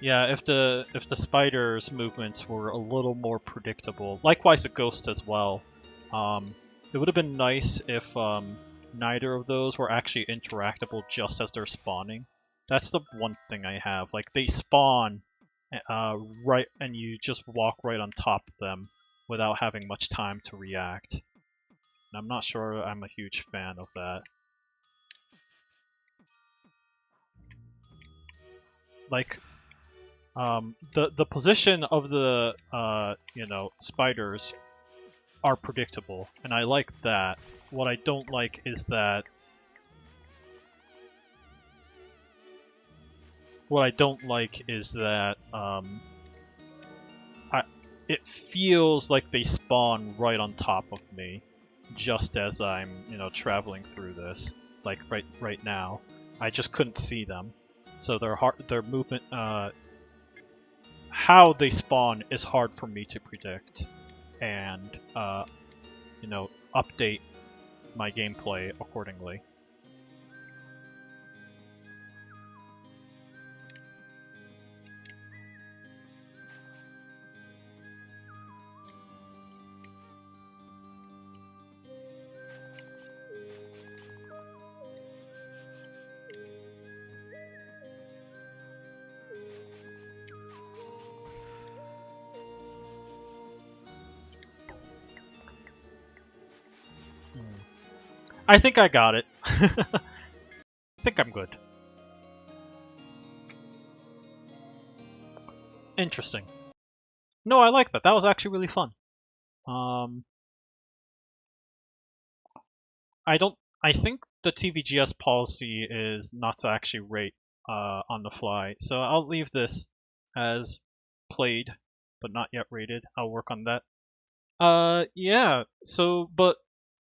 Yeah, if the spider's movements were a little more predictable, likewise the ghost as well. It would have been nice if neither of those were actually interactable just as they're spawning. That's the one thing I have. Like they spawn right, and you just walk right on top of them without having much time to react. And I'm not sure I'm a huge fan of that. Like, the position of the spiders are predictable, and I like that. What I don't like is that it feels like they spawn right on top of me, just as I'm traveling through this. Like right now, I just couldn't see them, so their movement, how they spawn is hard for me to predict, and update my gameplay accordingly. I think I got it. I think I'm good. Interesting. No, I like that. That was actually really fun. I think the TVGS policy is not to actually rate on the fly, so I'll leave this as played, but not yet rated. I'll work on that. Yeah. So, but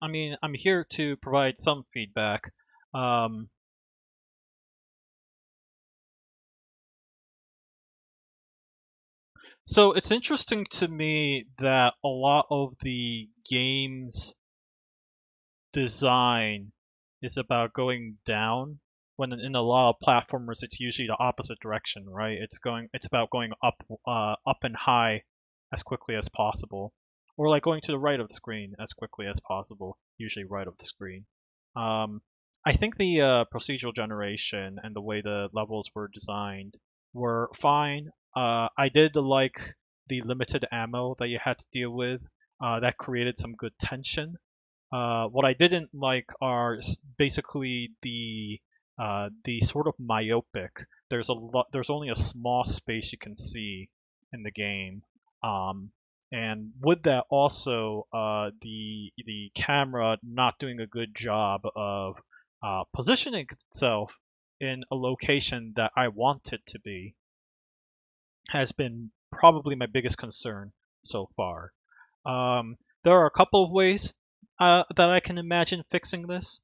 I mean, I'm here to provide some feedback. So it's interesting to me that a lot of the game's design is about going down, when in a lot of platformers it's usually the opposite direction, right? It's about going up and high as quickly as possible. or like going to the right of the screen as quickly as possible, usually right of the screen. I think the procedural generation and the way the levels were designed were fine. I did like the limited ammo that you had to deal with. That created some good tension. What I didn't like are basically the sort of myopic. There's only a small space you can see in the game, um, and with that also the camera not doing a good job of positioning itself in a location that I want it to be has been probably my biggest concern so far. There are a couple of ways that I can imagine fixing this.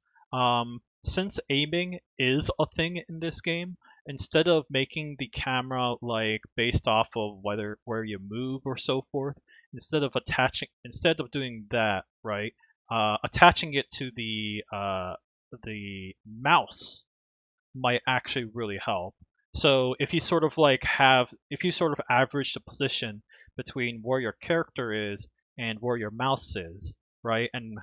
Since aiming is a thing in this game, instead of making the camera like based off of where you move or so forth, instead of doing that, right, attaching it to the mouse might actually really help. So if you sort of average the position between where your character is and where your mouse is, right, and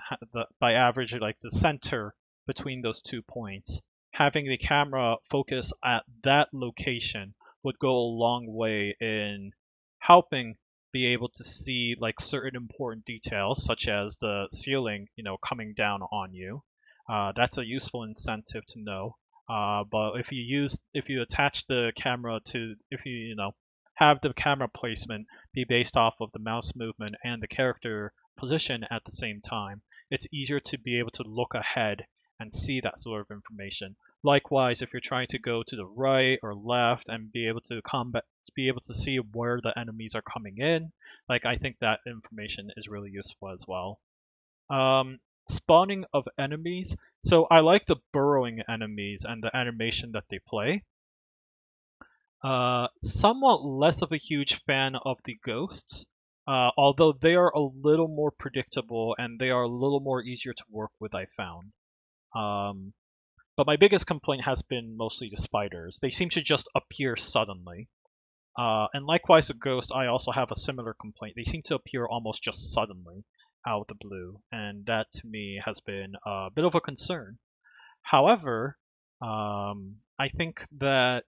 by average like the center between those 2 points, having the camera focus at that location would go a long way in helping be able to see like certain important details, such as the ceiling, coming down on you. That's a useful incentive to know. But if you attach the camera to, if have the camera placement be based off of the mouse movement and the character position at the same time, it's easier to be able to look ahead and see that sort of information. Likewise, if you're trying to go to the right or left and be able to see where the enemies are coming in, like I think that information is really useful as well. Um, Spawning of enemies. So I like the burrowing enemies and the animation that they play. Somewhat less of a huge fan of the ghosts, although they are a little more predictable and they are a little more easier to work with, I found. Um, but my biggest complaint has been mostly the spiders. They seem to just appear suddenly. And likewise, the ghost, I also have a similar complaint. They seem to appear almost just suddenly out of the blue, and that to me has been a bit of a concern. However, I think that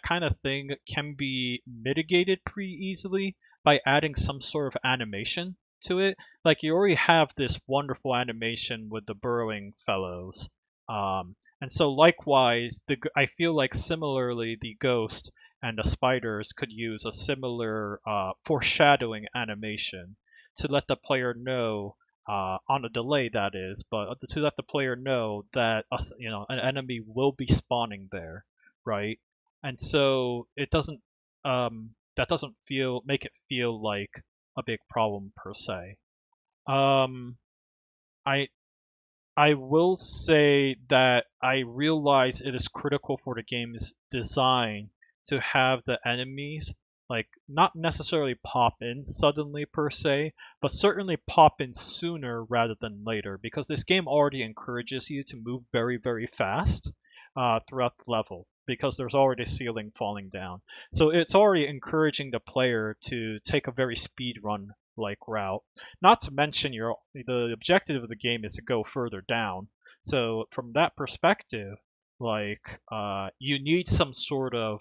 kind of thing can be mitigated pretty easily by adding some sort of animation to it. Like you already have this wonderful animation with the burrowing fellows. And so likewise, I feel like similarly the ghost and the spiders could use a similar foreshadowing animation to let the player know on a delay that is, but to let the player know that an enemy will be spawning there, right? And so it doesn't that doesn't make it feel like a big problem per se. Um, I I will say that I realize it is critical for the game's design to have the enemies like not necessarily pop in suddenly per se, but certainly pop in sooner rather than later, because this game already encourages you to move very, very fast throughout the level because there's already a ceiling falling down. So it's already encouraging the player to take a very speed run like route. Not to mention the objective of the game is to go further down. So from that perspective, like you need some sort of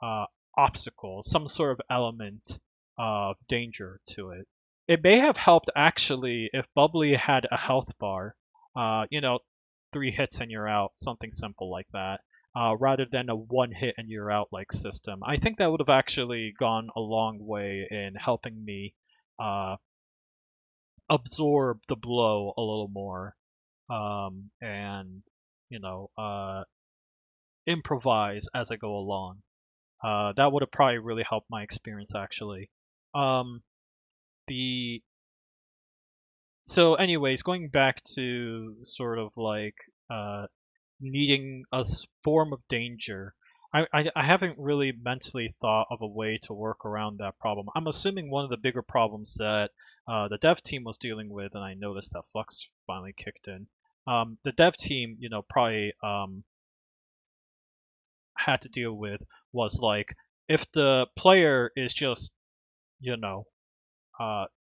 uh, obstacle, some sort of element of danger to it. It may have helped actually if Bubbly had a health bar, uh, you know, 3 hits and you're out, something simple like that, rather than a one hit and you're out like system. I think that would have actually gone a long way in helping me uh, absorb the blow a little more, and you know, improvise as I go along. That would have probably really helped my experience actually. Um, the So, anyways, going back to sort of like needing form of danger. I haven't really mentally thought of a way to work around that problem. I'm assuming one of the bigger problems that the dev team was dealing with, and I noticed that Flux finally kicked in. The dev team, probably had to deal with was like if the player is just, you know,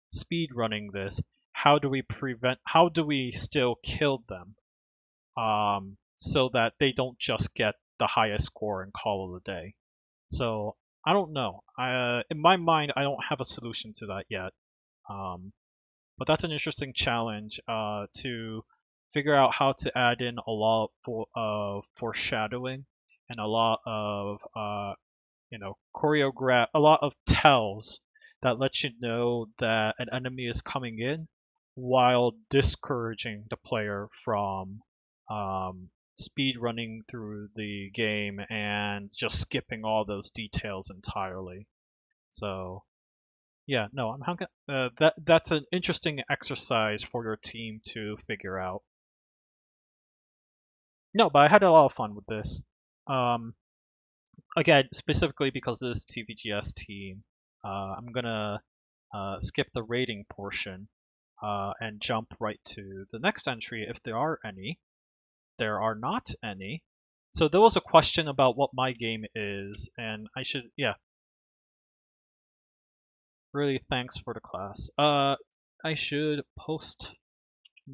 speed running this, how do we still kill them, so that they don't just get the highest score and call it a day. So I don't know. In my mind, I don't have a solution to that yet. But that's an interesting challenge to figure out how to add in a lot of foreshadowing and a lot of a lot of tells that let you know that an enemy is coming in, while discouraging the player from speed running through the game and just skipping all those details entirely. So yeah, no, that's an interesting exercise for your team to figure out. No, but I had a lot of fun with this. Again, specifically because of this TVGS team, I'm gonna skip the rating portion and jump right to the next entry if there are any. There are not any. So there was a question about what my game is, and yeah. Really, thanks for the class. I should post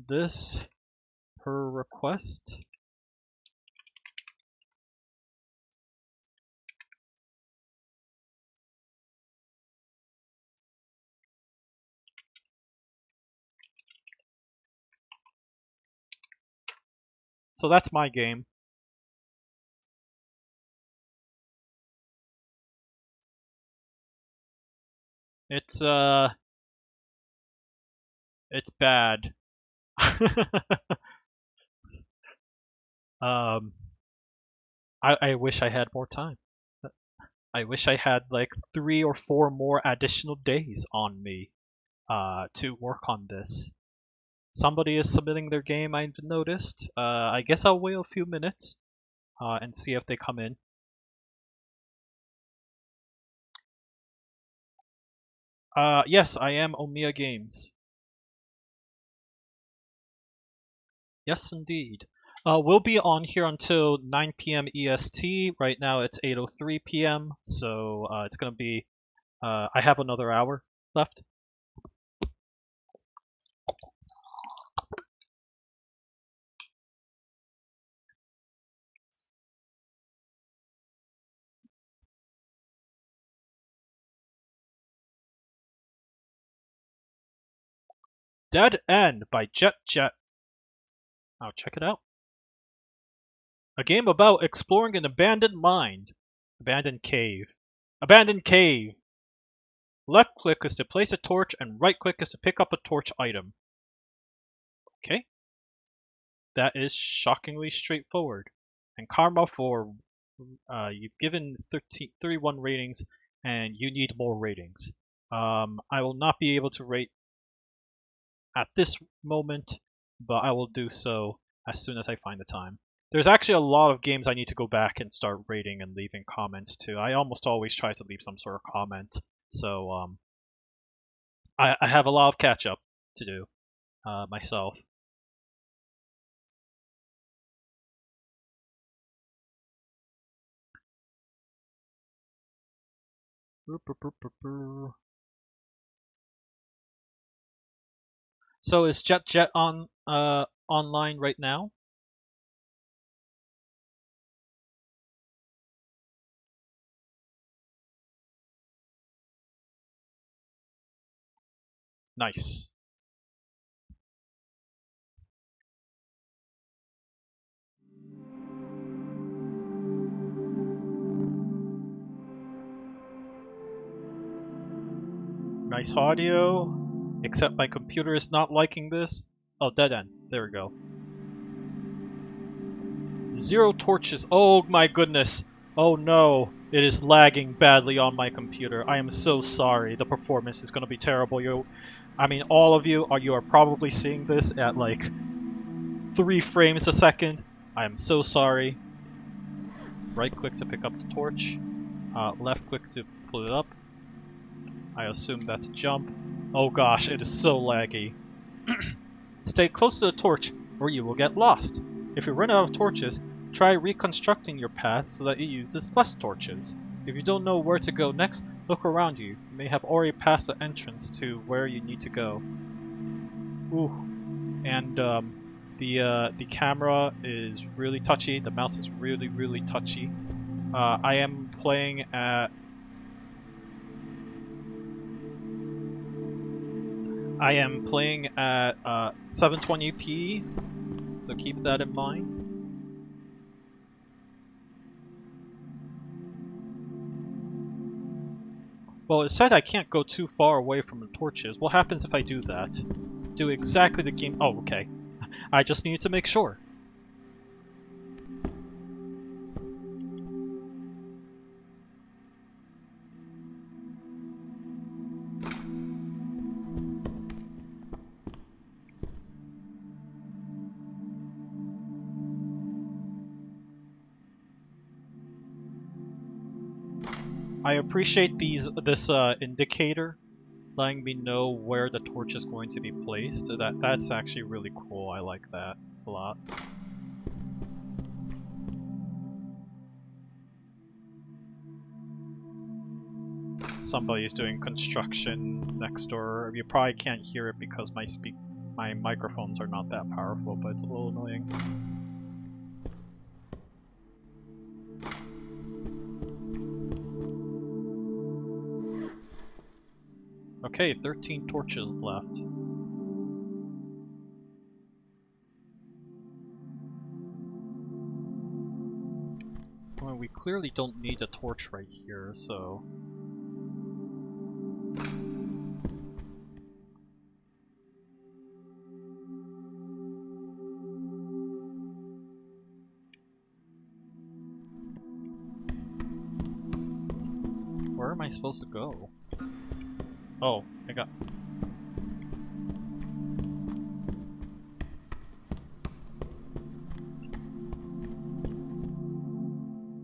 this per request. So that's my game. It's bad. I wish I had more time. I wish I had like 3 or 4 more additional days on me to work on this. Somebody is submitting their game, I've noticed. I guess I'll wait a few minutes and see if they come in. Yes, I am Omiya Games. Yes, indeed. We'll be on here until 9 p.m. EST. Right now it's 8:03 p.m., so it's going to be... I have another hour left. Dead End by Jet. I'll check it out. A game about exploring an abandoned mine. Abandoned cave. Abandoned cave! Left click is to place a torch and right click is to pick up a torch item. Okay. That is shockingly straightforward. And karma for you've given 31 ratings and you need more ratings. I will not be able to rate at this moment, but I will do so as soon as I find the time. There's actually a lot of games I need to go back and start rating and leaving comments to. I almost always try to leave some sort of comment, so I have a lot of catch up to do myself. So is Jet on online right now? Nice. Nice audio. Except my computer is not liking this. Oh, dead end. There we go. 0 torches. Oh my goodness. Oh no. It is lagging badly on my computer. I am so sorry. The performance is going to be terrible. All of you are probably seeing this at like 3 frames a second. I am so sorry. Right click to pick up the torch. Left click to pull it up. I assume that's a jump. Oh gosh, it is so laggy. Stay close to the torch or you will get lost. If you run out of torches, try reconstructing your path so that it uses less torches. If you don't know where to go next, Look around you. You may have already passed the entrance to where you need to go. Ooh. And the camera is really touchy. The mouse is really, really touchy. I am playing at 720p, so keep that in mind. Well, it said I can't go too far away from the torches. What happens if I do that? Do exactly the game. Oh, okay. I just needed to make sure. I appreciate this indicator letting me know where the torch is going to be placed. That's actually really cool. I like that a lot. Somebody's doing construction next door. You probably can't hear it because my microphones are not that powerful, but it's a little annoying. Okay, 13 torches left. Well, we clearly don't need a torch right here, so... Where am I supposed to go? Oh, I got...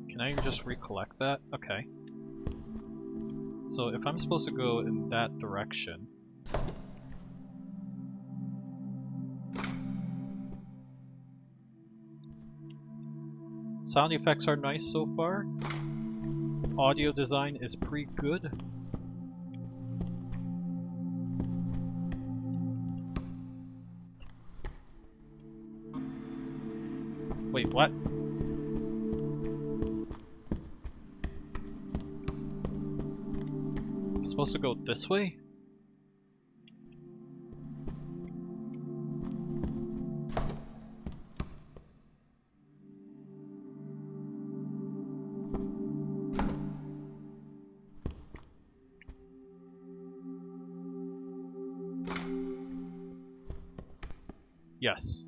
Can I just recollect that? Okay. So if I'm supposed to go in that direction... Sound effects are nice so far. Audio design is pretty good. Wait, what? I'm supposed to go this way? Yes.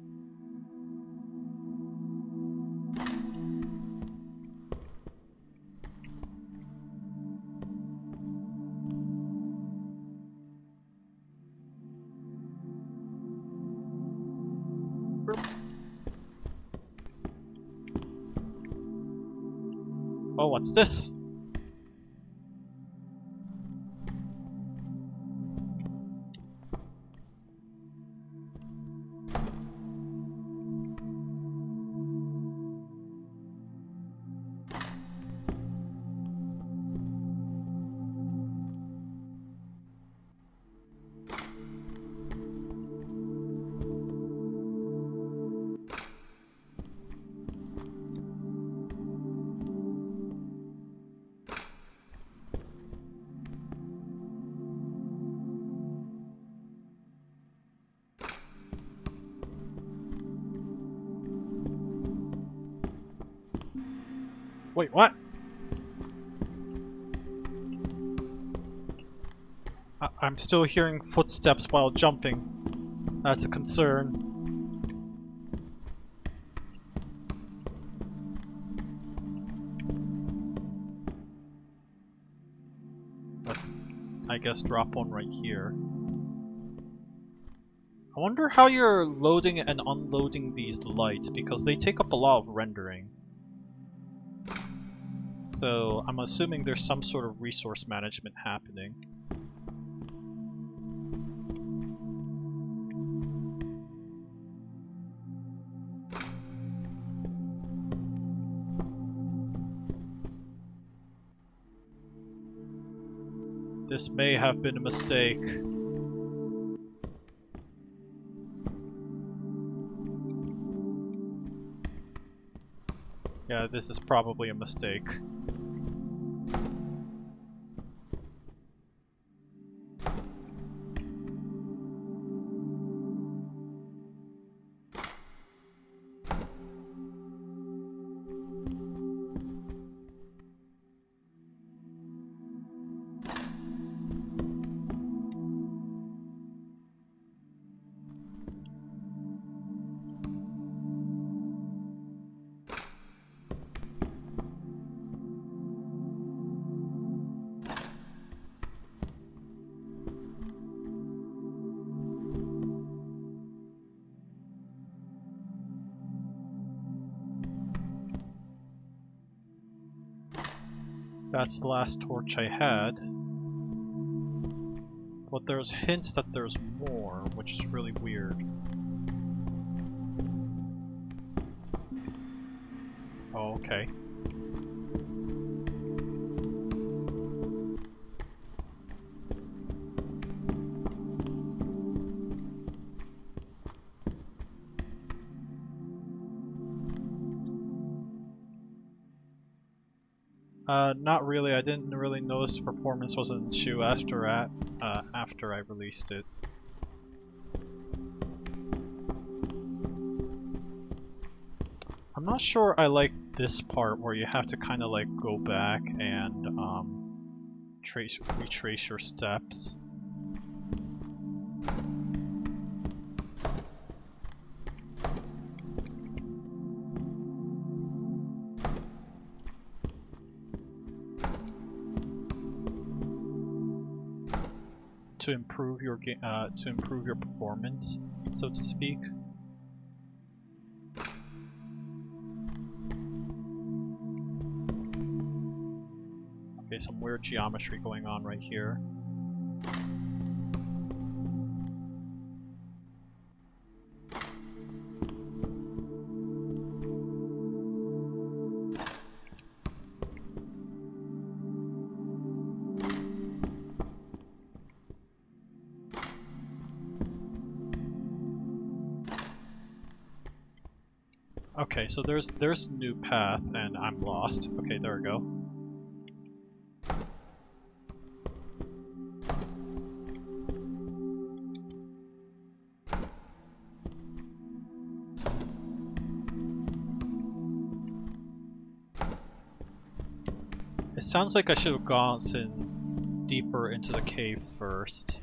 Oh, what's this? Wait, what? I'm still hearing footsteps while jumping. That's a concern. Let's, I guess, drop one right here. I wonder how you're loading and unloading these lights, because they take up a lot of rendering. So I'm assuming there's some sort of resource management happening. This may have been a mistake. Yeah, this is probably a mistake. That's the last torch I had. But there's hints that there's more, which is really weird. Oh, okay. Not really. I didn't really notice the performance was an issue after I released it. I'm not sure I like this part where you have to kind of like go back and retrace your steps. To improve your performance, so to speak. Okay, some weird geometry going on right here. Okay, so there's a new path and I'm lost. Okay, there we go. It sounds like I should have gone deeper into the cave first,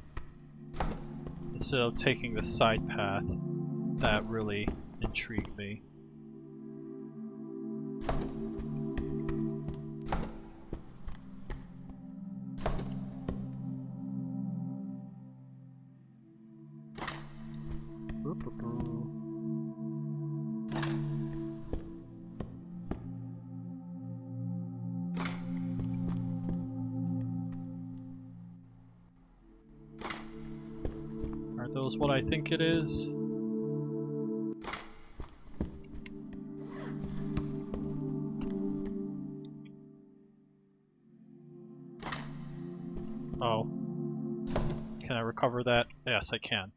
instead of taking the side path. That really intrigued me. Are those what I think it is? Oh. Can I recover that? Yes, I can.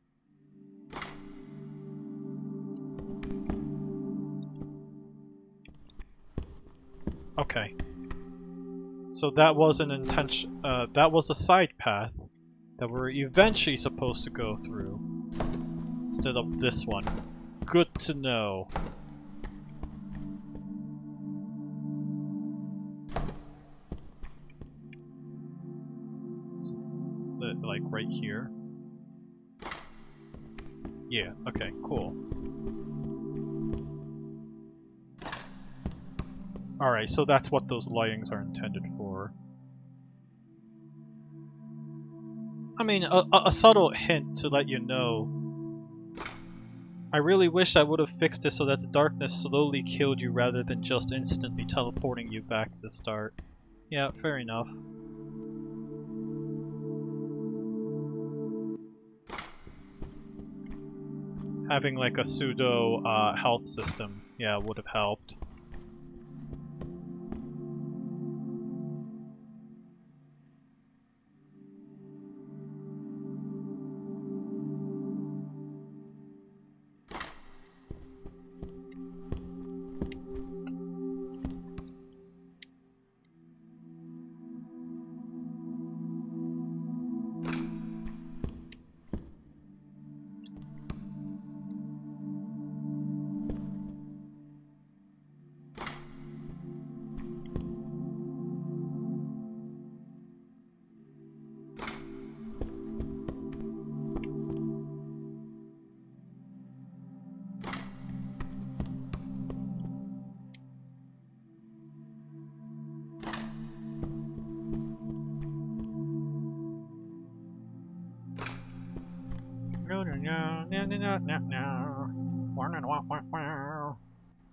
Okay. So that was an intention. That was a side path that we're eventually supposed to go through, instead of this one. Good to know. Like right here. Yeah, okay, cool. Alright, so that's what those lightings are intended for. I mean, a subtle hint to let you know. I really wish I would have fixed it so that the darkness slowly killed you rather than just instantly teleporting you back to the start. Yeah, fair enough. Having like a pseudo health system, yeah, would have helped.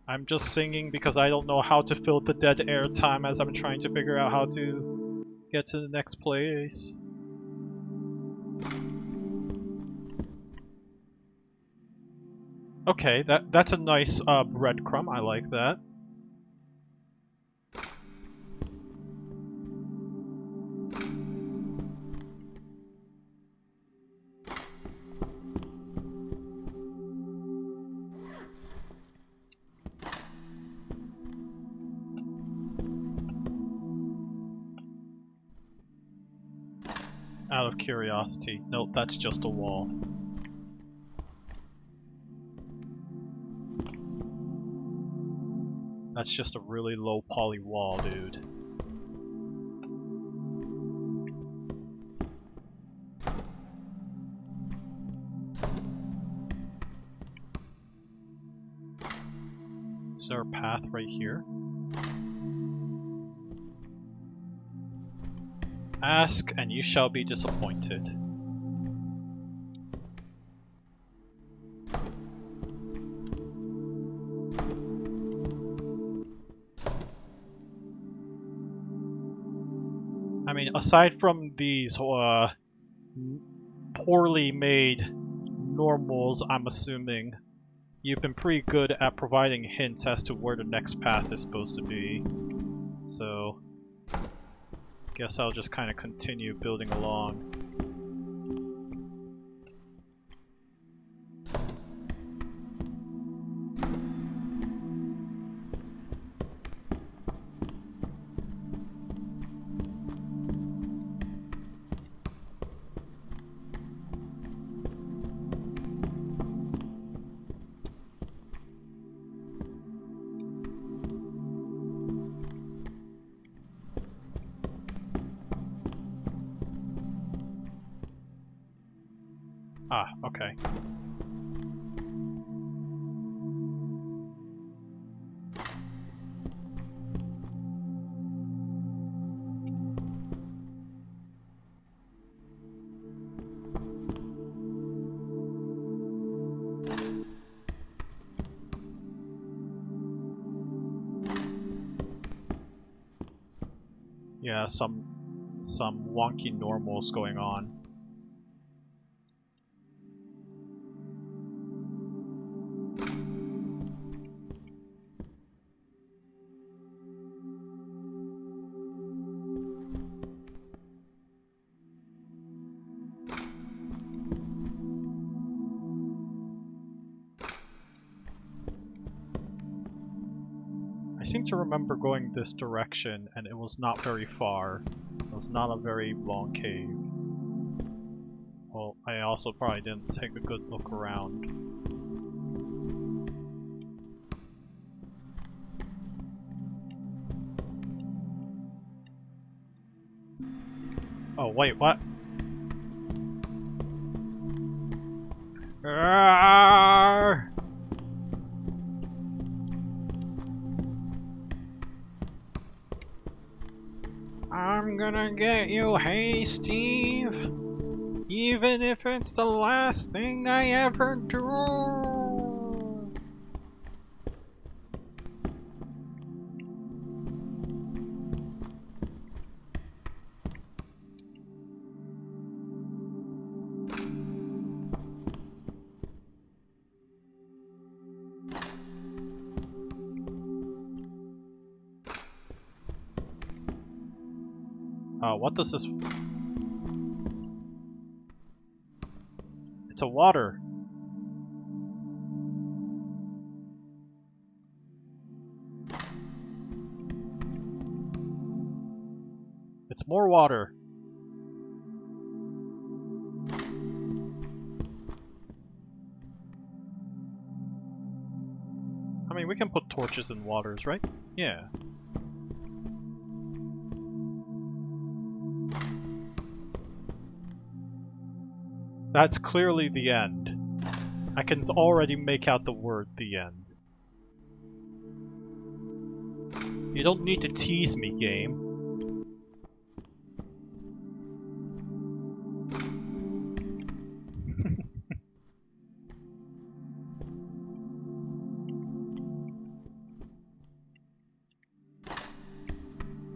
I'm just singing because I don't know how to fill the dead air time as I'm trying to figure out how to get to the next place. Okay, that's a nice breadcrumb. I like that. Out of curiosity. Nope, that's just a wall. That's just a really low poly wall, dude. Is there a path right here? Ask, and you shall be disappointed. I mean, aside from these poorly made normals, I'm assuming you've been pretty good at providing hints as to where the next path is supposed to be. So guess I'll just kind of continue building along. Ah, okay. Yeah, some wonky normals going on. I seem to remember going this direction, and it was not very far. It was not a very long cave. Well, I also probably didn't take a good look around. Oh, wait, what? Arrgh! I'm gonna get you, hey Steve! Even if it's the last thing I ever do! What does this... It's a water. It's more water. I mean, we can put torches in waters, right? Yeah. That's clearly the end. I can already make out the word "the end." You don't need to tease me, game.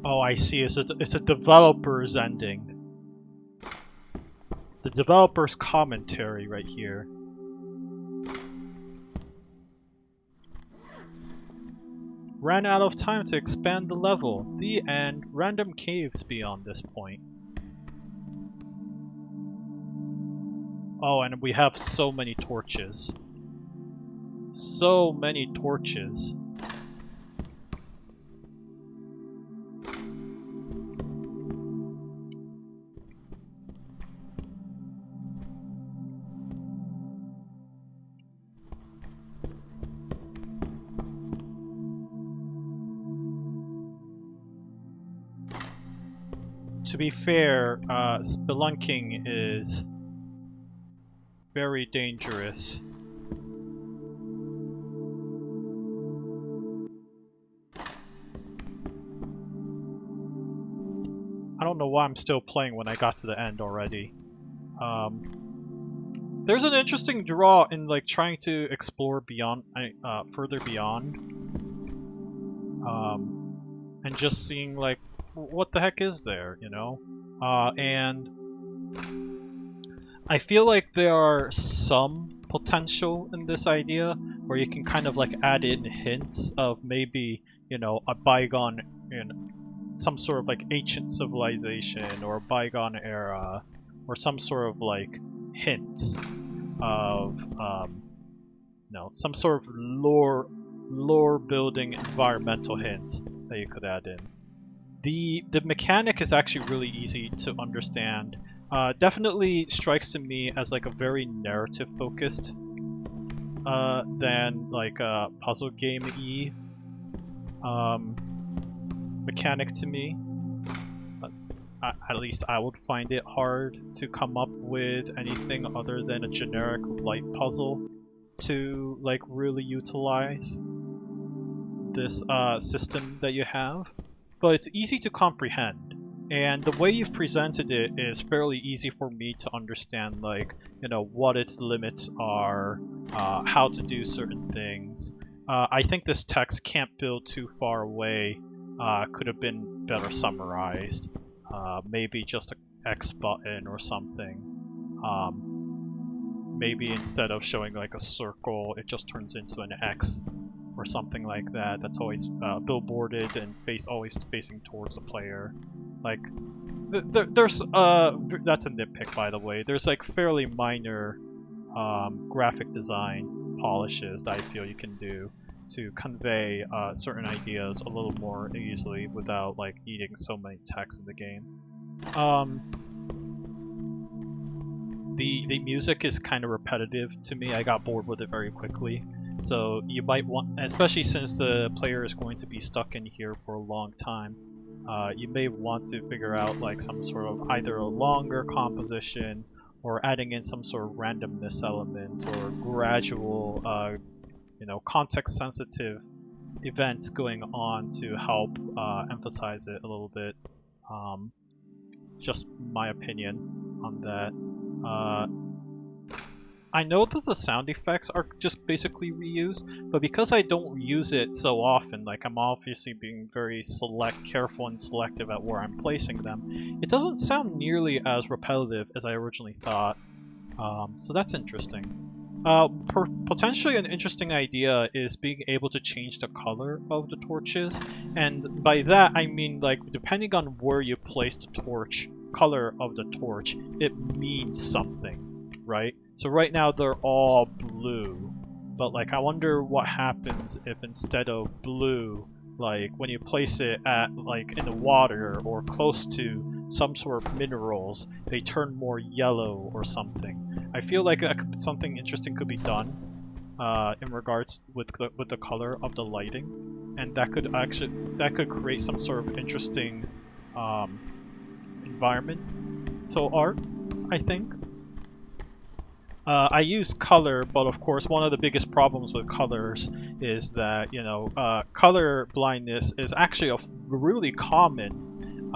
Oh, I see. It's a developer's ending. The developer's commentary right here. Ran out of time to expand the level. The end. Random caves beyond this point. Oh, and we have so many torches. So many torches. To be fair, spelunking is very dangerous. I don't know why I'm still playing when I got to the end already. There's an interesting draw in like trying to explore beyond, further beyond, and just seeing like what the heck is there, you know? And I feel like there are some potential in this idea where you can kind of like add in hints of maybe, you know, a bygone, you know, some sort of like ancient civilization or a bygone era, or some sort of like hints of, no, some sort of lore building environmental hints that you could add in. The mechanic is actually really easy to understand. Definitely strikes to me as like a very narrative focused than like a puzzle game-y mechanic to me. At least I would find it hard to come up with anything other than a generic light puzzle to like really utilize this system that you have. But it's easy to comprehend, and the way you've presented it is fairly easy for me to understand, like, you know, what its limits are, how to do certain things. I think this text "can't build too far away" could have been better summarized. Maybe just an X button or something. Maybe instead of showing like a circle, it just turns into an X or something like that. That's always billboarded and always facing towards the player. Like, there's that's a nitpick, by the way. There's like fairly minor graphic design polishes that I feel you can do to convey certain ideas a little more easily without like needing so many texts in the game. The music is kind of repetitive to me. I got bored with it very quickly. So you might want, especially since the player is going to be stuck in here for a long time, you may want to figure out like some sort of either a longer composition or adding in some sort of randomness element or gradual, you know, context-sensitive events going on to help emphasize it a little bit. Just my opinion on that. I know that the sound effects are just basically reused, but because I don't use it so often, like I'm obviously being very careful and selective at where I'm placing them, it doesn't sound nearly as repetitive as I originally thought. So that's interesting. Potentially an interesting idea is being able to change the color of the torches, and by that I mean like depending on where you place the torch, color of the torch, it means something, right? So right now they're all blue, but like I wonder what happens if instead of blue, like when you place it at like in the water or close to some sort of minerals, they turn more yellow or something. I feel like something interesting could be done in regards with the color of the lighting, and that could create some sort of interesting environmental art, I think. I use color, but of course one of the biggest problems with colors is that, you know, color blindness is actually a really common,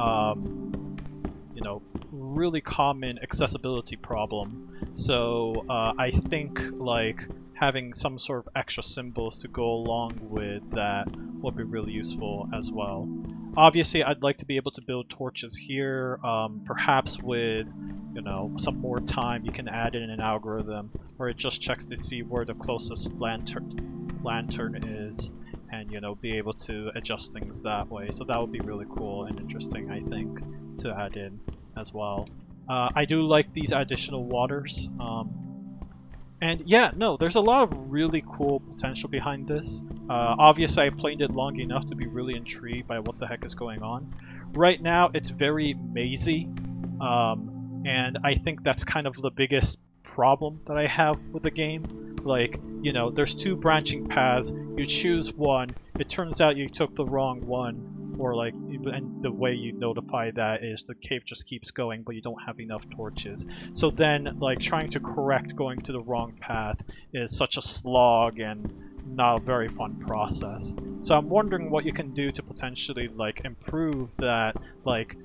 you know, really common accessibility problem. So I think like having some sort of extra symbols to go along with that would be really useful as well. Obviously, I'd like to be able to build torches here, perhaps with, you know, some more time you can add in an algorithm where it just checks to see where the closest lantern is, and, you know, be able to adjust things that way. So that would be really cool and interesting, I think, to add in as well. I do like these additional waters. And yeah, no, there's a lot of really cool potential behind this. Obviously, I played it long enough to be really intrigued by what the heck is going on. Right now, it's very mazy, and I think that's kind of the biggest problem that I have with the game. Like, you know, there's two branching paths, you choose one, it turns out you took the wrong one, or like, and the way you notify that is the cave just keeps going, but you don't have enough torches. So then, like, trying to correct going to the wrong path is such a slog and not a very fun process. So I'm wondering what you can do to potentially, like, improve that, like,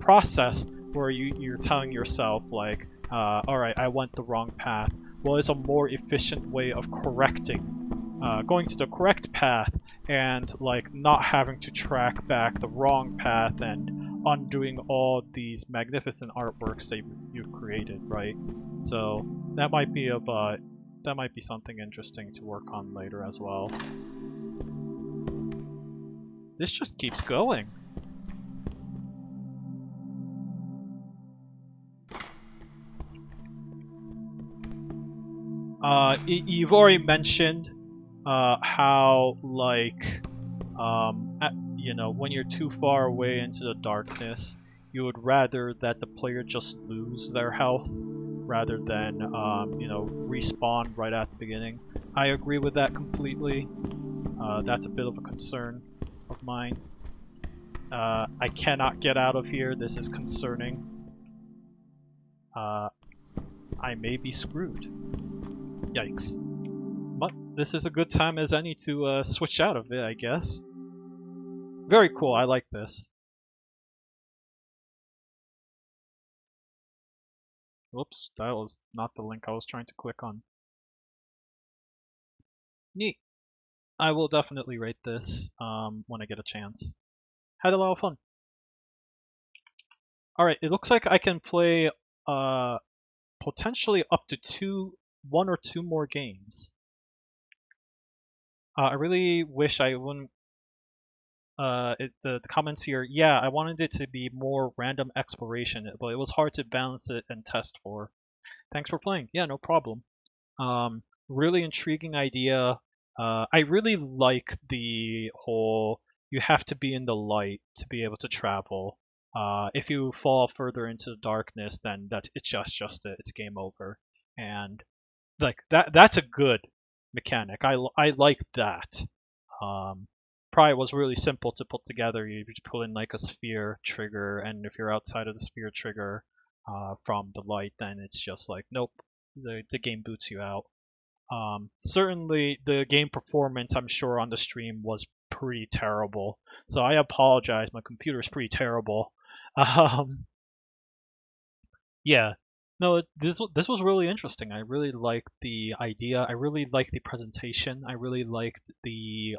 process where you're telling yourself, like, alright, I went the wrong path. Well, it's a more efficient way of correcting, going to the correct path, and like not having to track back the wrong path and undoing all these magnificent artworks that you've created, right? So that might be something interesting to work on later as well. This just keeps going. You've already mentioned how, like, you know, when you're too far away into the darkness, you would rather that the player just lose their health rather than, you know, respawn right at the beginning. I agree with that completely. That's a bit of a concern of mine. I cannot get out of here. This is concerning. I may be screwed. Yikes. But this is a good time as any to switch out of it, I guess. Very cool, I like this. Oops, that was not the link I was trying to click on. Neat. I will definitely rate this when I get a chance. Had a lot of fun. Alright, it looks like I can play potentially up to one or two more games. I really wish I wouldn't. The comments here, yeah, I wanted it to be more random exploration, but it was hard to balance it and test for. Thanks for playing. Yeah, no problem. Really intriguing idea. I really like the whole you have to be in the light to be able to travel. If you fall further into the darkness, then it's just it. It's game over. And like that's a good mechanic. I like that. Probably was really simple to put together. You just pull in like a sphere trigger, and if you're outside of the sphere trigger from the light, then it's just like, nope, the game boots you out. Certainly the game performance, I'm sure, on the stream was pretty terrible. So I apologize, my computer's pretty terrible. Yeah. No, this was really interesting. I really liked the idea. I really liked the presentation. I really liked the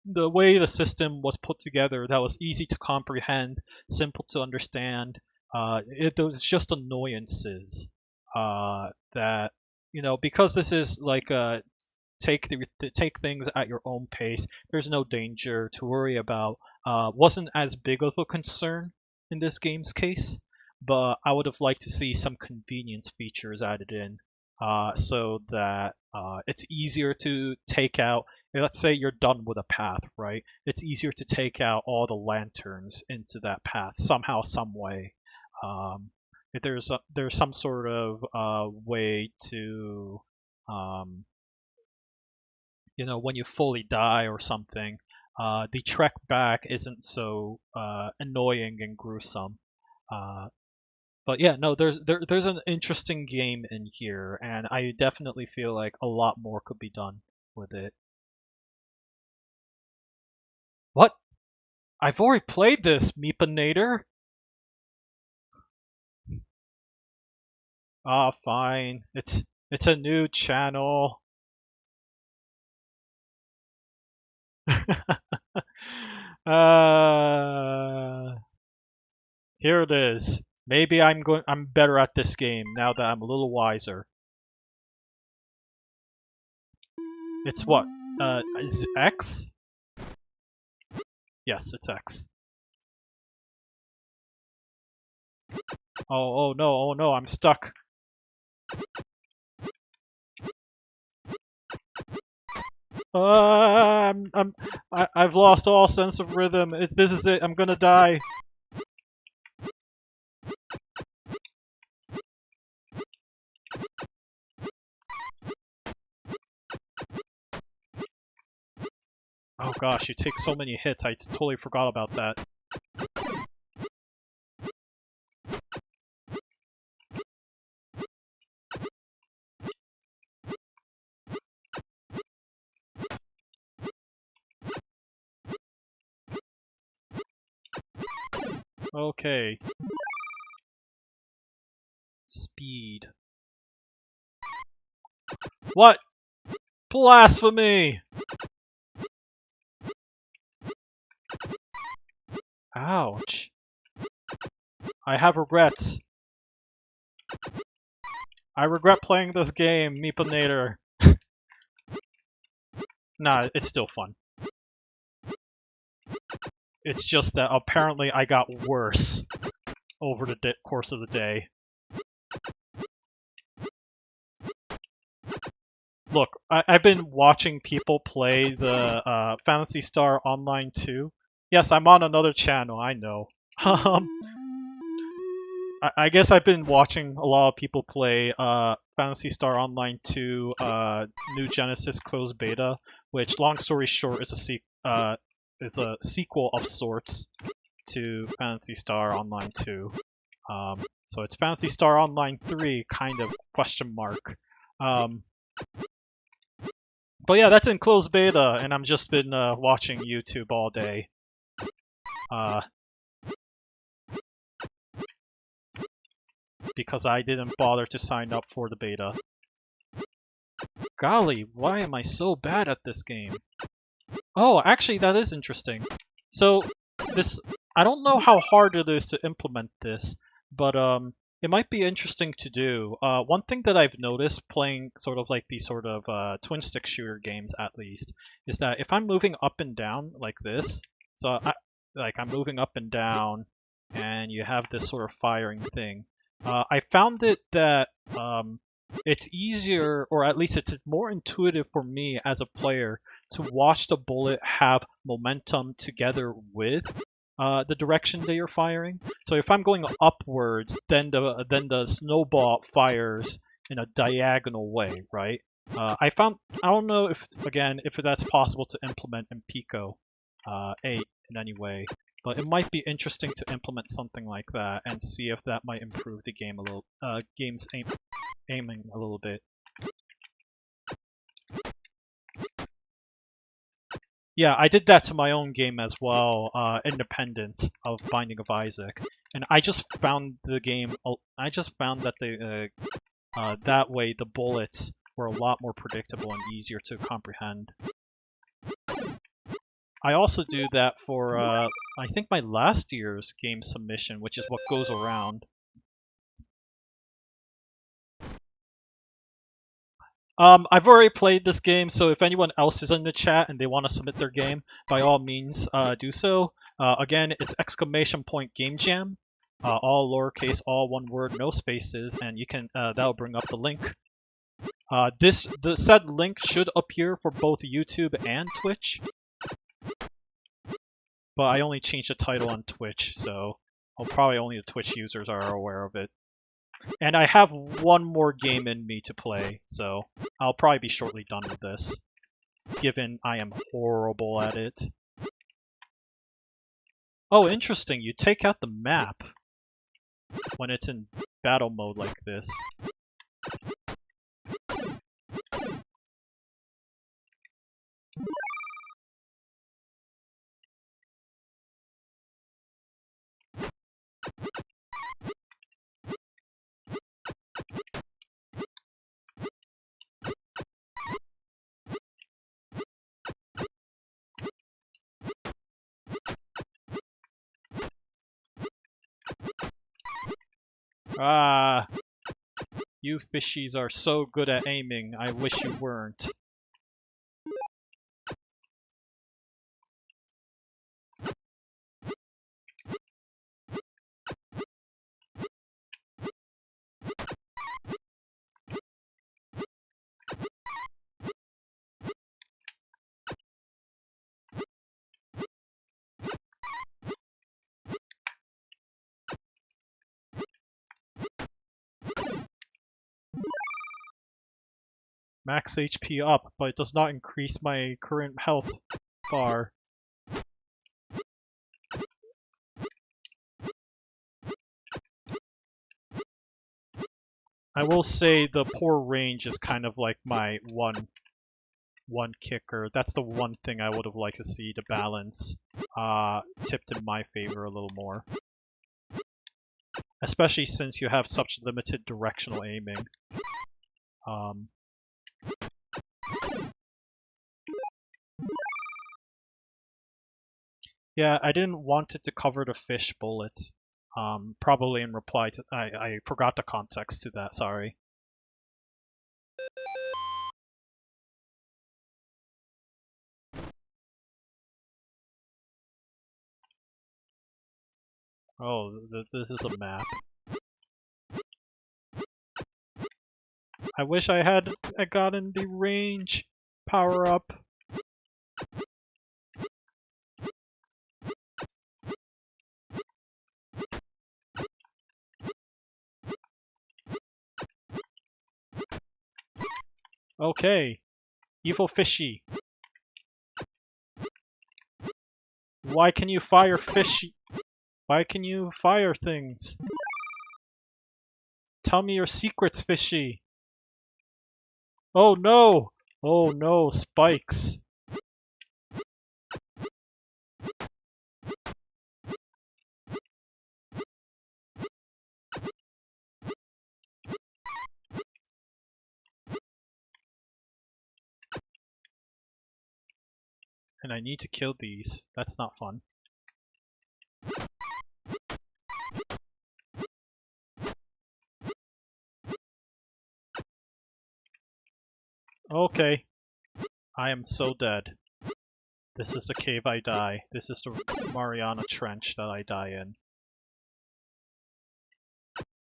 way the system was put together. That was easy to comprehend, simple to understand. There was just annoyances that, you know, because this is like take things at your own pace. There's no danger to worry about. Wasn't as big of a concern in this game's case, but I would have liked to see some convenience features added in, so that it's easier to take out. Let's say you're done with a path, right? It's easier to take out all the lanterns into that path somehow, some way. If there's some sort of way to, you know, when you fully die or something, the trek back isn't so annoying and gruesome. But yeah, no, there's an interesting game in here, and I definitely feel like a lot more could be done with it. What? I've already played this, Meepanator. Ah, fine. It's a new channel. Here it is. Maybe I'm better at this game now that I'm a little wiser. It's what? Is it X? Yes, it's X. Oh no, I'm stuck. I've lost all sense of rhythm. This is it. I'm gonna die. Oh gosh, you take so many hits. I totally forgot about that. Okay. Speed. What? Blasphemy! Ouch. I have regrets. I regret playing this game, Meepinator. Nah, it's still fun. It's just that apparently I got worse over the course of the day. Look, I've been watching people play the Phantasy Star Online 2. Yes, I'm on another channel, I know. I guess I've been watching a lot of people play Phantasy Star Online 2 New Genesis Closed Beta, which, long story short, is a sequel of sorts to Phantasy Star Online 2. So it's Phantasy Star Online 3, kind of, question mark. But yeah, that's in closed beta, and I've just been watching YouTube all day. Because I didn't bother to sign up for the beta. Golly, why am I so bad at this game? Oh, actually, that is interesting. So, I don't know how hard it is to implement this, but it might be interesting to do. One thing that I've noticed playing sort of like these sort of twin stick shooter games, at least, is that if I'm moving up and down like this, so I'm moving up and down, and you have this sort of firing thing. I found it that it's easier, or at least it's more intuitive for me as a player to watch the bullet have momentum together with the direction that you're firing. So if I'm going upwards, then the snowball fires in a diagonal way, right? I don't know if that's possible to implement in Pico 8 in any way, but it might be interesting to implement something like that and see if that might improve the game a little, game's aiming a little bit. Yeah, I did that to my own game as well, independent of Binding of Isaac, and I just found that that way the bullets were a lot more predictable and easier to comprehend. I also do that for I think my last year's game submission, which is what goes around. I've already played this game, so if anyone else is in the chat and they want to submit their game, by all means, do so. Again, it's !Gamejam, all lowercase, all one word, no spaces, and you can that'll bring up the link. The said link should appear for both YouTube and Twitch, but I only changed the title on Twitch, so probably only the Twitch users are aware of it. And I have one more game in me to play, so I'll probably be shortly done with this, given I am horrible at it. Oh, interesting, you take out the map when it's in battle mode like this. Ah, you fishies are so good at aiming. I wish you weren't. Max HP up, but it does not increase my current health bar. I will say the poor range is kind of like my one kicker. That's the one thing I would have liked to see to balance tipped in my favor a little more. Especially since you have such limited directional aiming. Yeah, I didn't want it to cover the fish bullet. Probably in reply to... I forgot the context to that, sorry. Oh, this is a map. I wish I had gotten the range power up. Okay, evil fishy. Why can you fire fishy? Why can you fire things? Tell me your secrets, fishy. Oh no! Oh no, spikes. And I need to kill these. That's not fun. Okay. I am so dead. This is the cave I die. This is the Mariana Trench that I die in.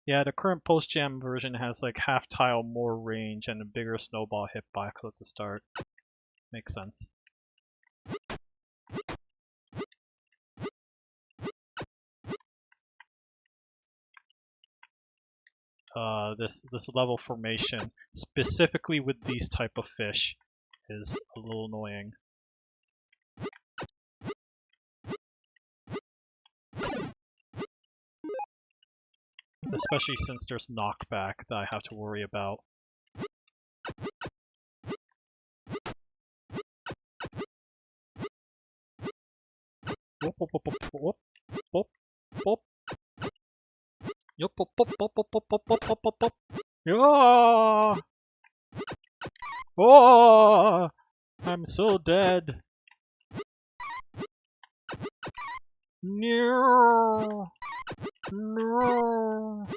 Yeah, the current post-jam version has like half tile more range and a bigger snowball hitbox at the start. Makes sense. This level formation, specifically with these type of fish, is a little annoying. Especially since there's knockback that I have to worry about. Whoop, whoop, whoop, whoop, whoop, whoop. Yup, whoop, whoop, whoop, whoop, whoop, whoop, whoop, whoop, whoop, whoop. Yeah! Oh! I'm so dead. No! No!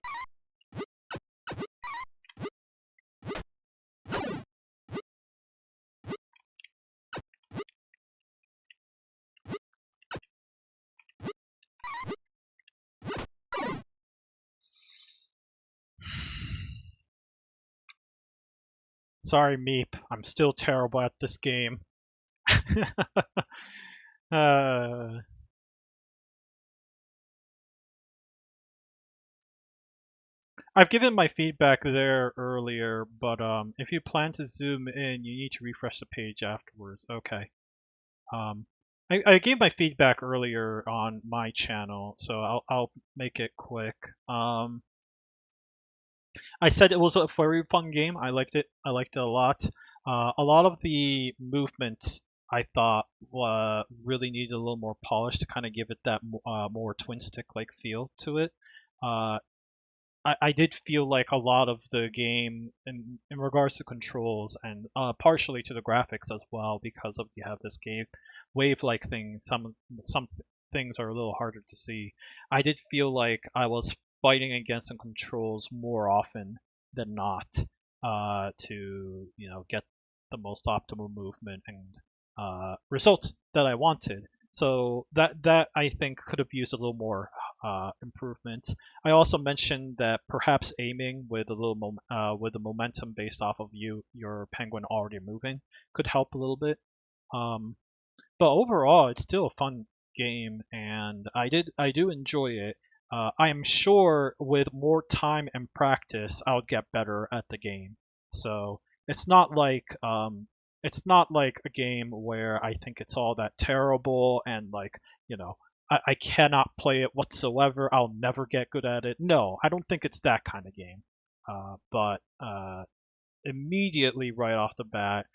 Sorry, Meep. I'm still terrible at this game. I've given my feedback there earlier, but if you plan to zoom in, you need to refresh the page afterwards. Okay. I gave my feedback earlier on my channel, so I'll make it quick. I said it was a very fun game. I liked it. I liked it a lot. A lot of the movements I thought really needed a little more polish to kind of give it that more twin stick like feel to it. I did feel like a lot of the game in regards to controls and partially to the graphics as well, because of you have this game wave-like thing. Some things are a little harder to see. I did feel like I was fighting against some controls more often than not to get the most optimal movement and results that I wanted. So that I think could have used a little more improvements. I also mentioned that perhaps aiming with a little with the momentum based off of your penguin already moving could help a little bit. But overall, it's still a fun game, and I do enjoy it. I am sure with more time and practice, I'll get better at the game. So it's not like a game where I think it's all that terrible and I cannot play it whatsoever. I'll never get good at it. No, I don't think it's that kind of game. But immediately right off the bat,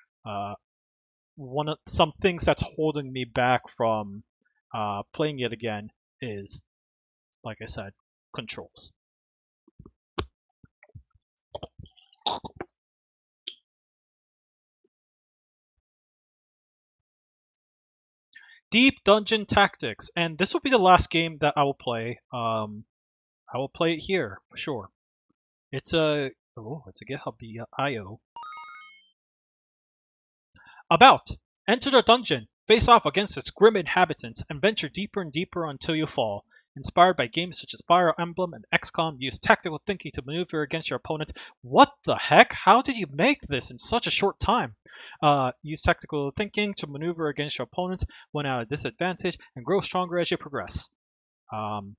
some things that's holding me back from playing it again is, like I said, controls. Deep Dungeon Tactics, and this will be the last game that I will play. I will play it here for sure. It's a GitHub IO. About enter the dungeon, face off against its grim inhabitants, and venture deeper and deeper until you fall. Inspired by games such as Fire Emblem and XCOM, use tactical thinking to maneuver against your opponent. What the heck? How did you make this in such a short time? Use tactical thinking to maneuver against your opponent when at a disadvantage and grow stronger as you progress. Bunch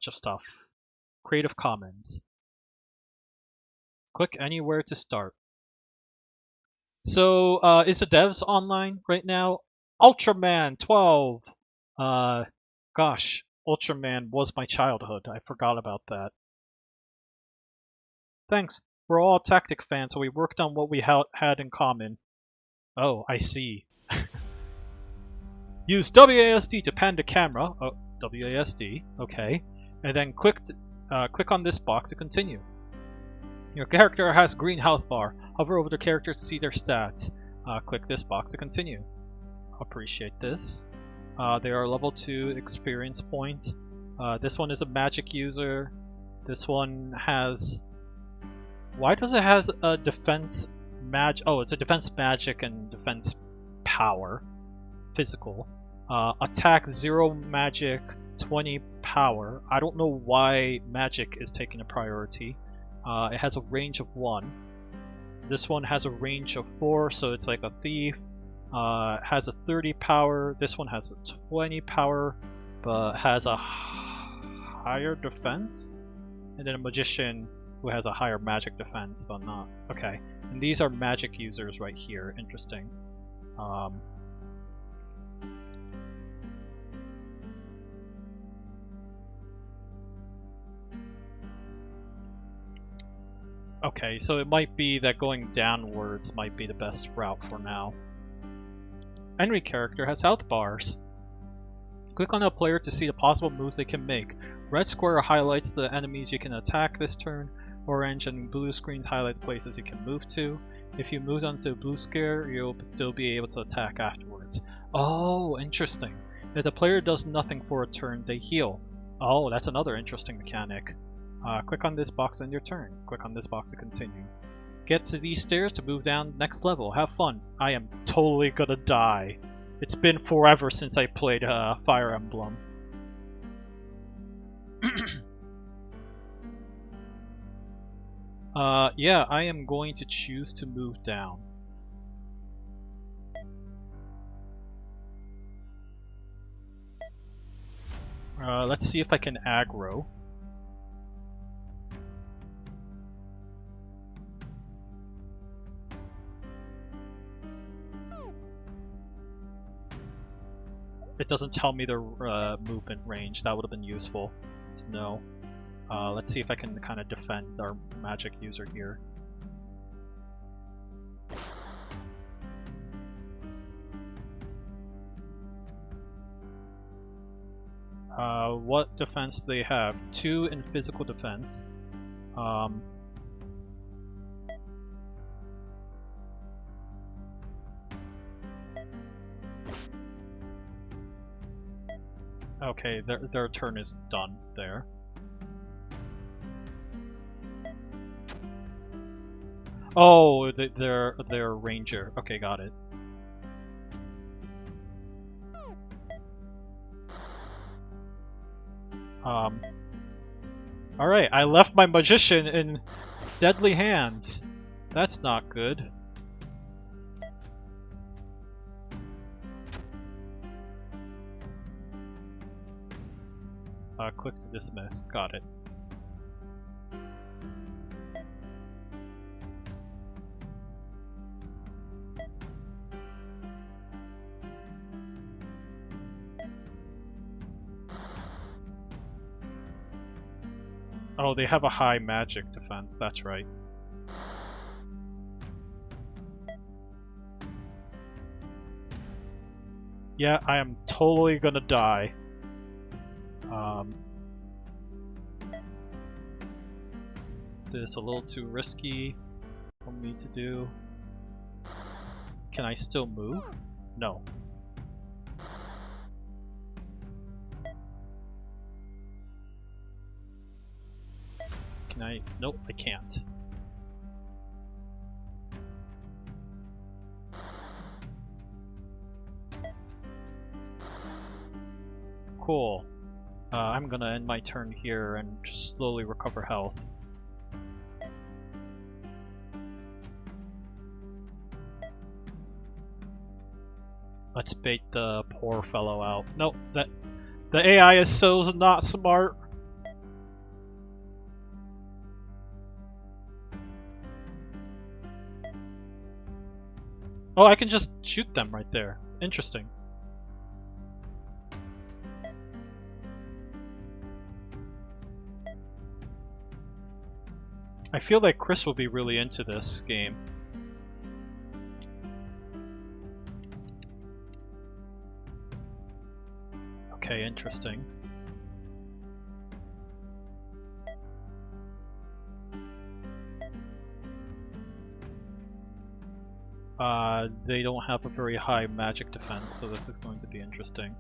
of stuff. Creative Commons. Click anywhere to start. So, is the devs online right now? Ultraman 12. Gosh, Ultraman was my childhood. I forgot about that. Thanks. We're all tactic fans, so we worked on what we had in common. Oh, I see. Use WASD to pan the camera. Oh, WASD. Okay. And then click on this box to continue. Your character has green health bar. Hover over the characters to see their stats. Click this box to continue. Appreciate this. They are level 2 experience points. This one is a magic user. This one has... Why does it has a defense magic? Oh, it's a defense magic and defense power. Physical. Attack 0 magic, 20 power. I don't know why magic is taking a priority. It has a range of 1. This one has a range of 4, so it's like a thief. Has a 30 power. This one has a 20 power, but has a higher defense. And then a magician who has a higher magic defense, but not. Okay, and these are magic users right here. Interesting. Okay, so it might be that going downwards might be the best route for now. Enemy character has health bars. Click on a player to see the possible moves they can make. Red square highlights the enemies you can attack this turn. Orange and blue screens highlight the places you can move to. If you move onto the blue square, you'll still be able to attack afterwards. Oh, interesting. If the player does nothing for a turn, they heal. Oh, that's another interesting mechanic. Click on this box on your turn. Click on this box to continue. Get to these stairs to move down next level. Have fun. I am totally gonna die. It's been forever since I played Fire Emblem. Yeah, I am going to choose to move down. Let's see if I can aggro. It doesn't tell me the movement range. That would have been useful to know. Let's see if I can kind of defend our magic user here. What defense do they have? 2 in physical defense. Okay, their turn is done there. Oh, they're ranger. Okay, got it. Alright, I left my magician in deadly hands. That's not good. Click to dismiss. Got it. Oh, they have a high magic defense, that's right. Yeah, I am totally gonna die. This is a little too risky for me to do. Can I still move? No. Can I? Nope, I can't. Cool. I'm gonna end my turn here and just slowly recover health. Let's bait the poor fellow out. Nope, the AI is so not smart. Oh, I can just shoot them right there. Interesting. I feel like Chris will be really into this game. Okay, interesting. They don't have a very high magic defense, so this is going to be interesting.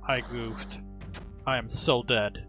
I goofed. I am so dead.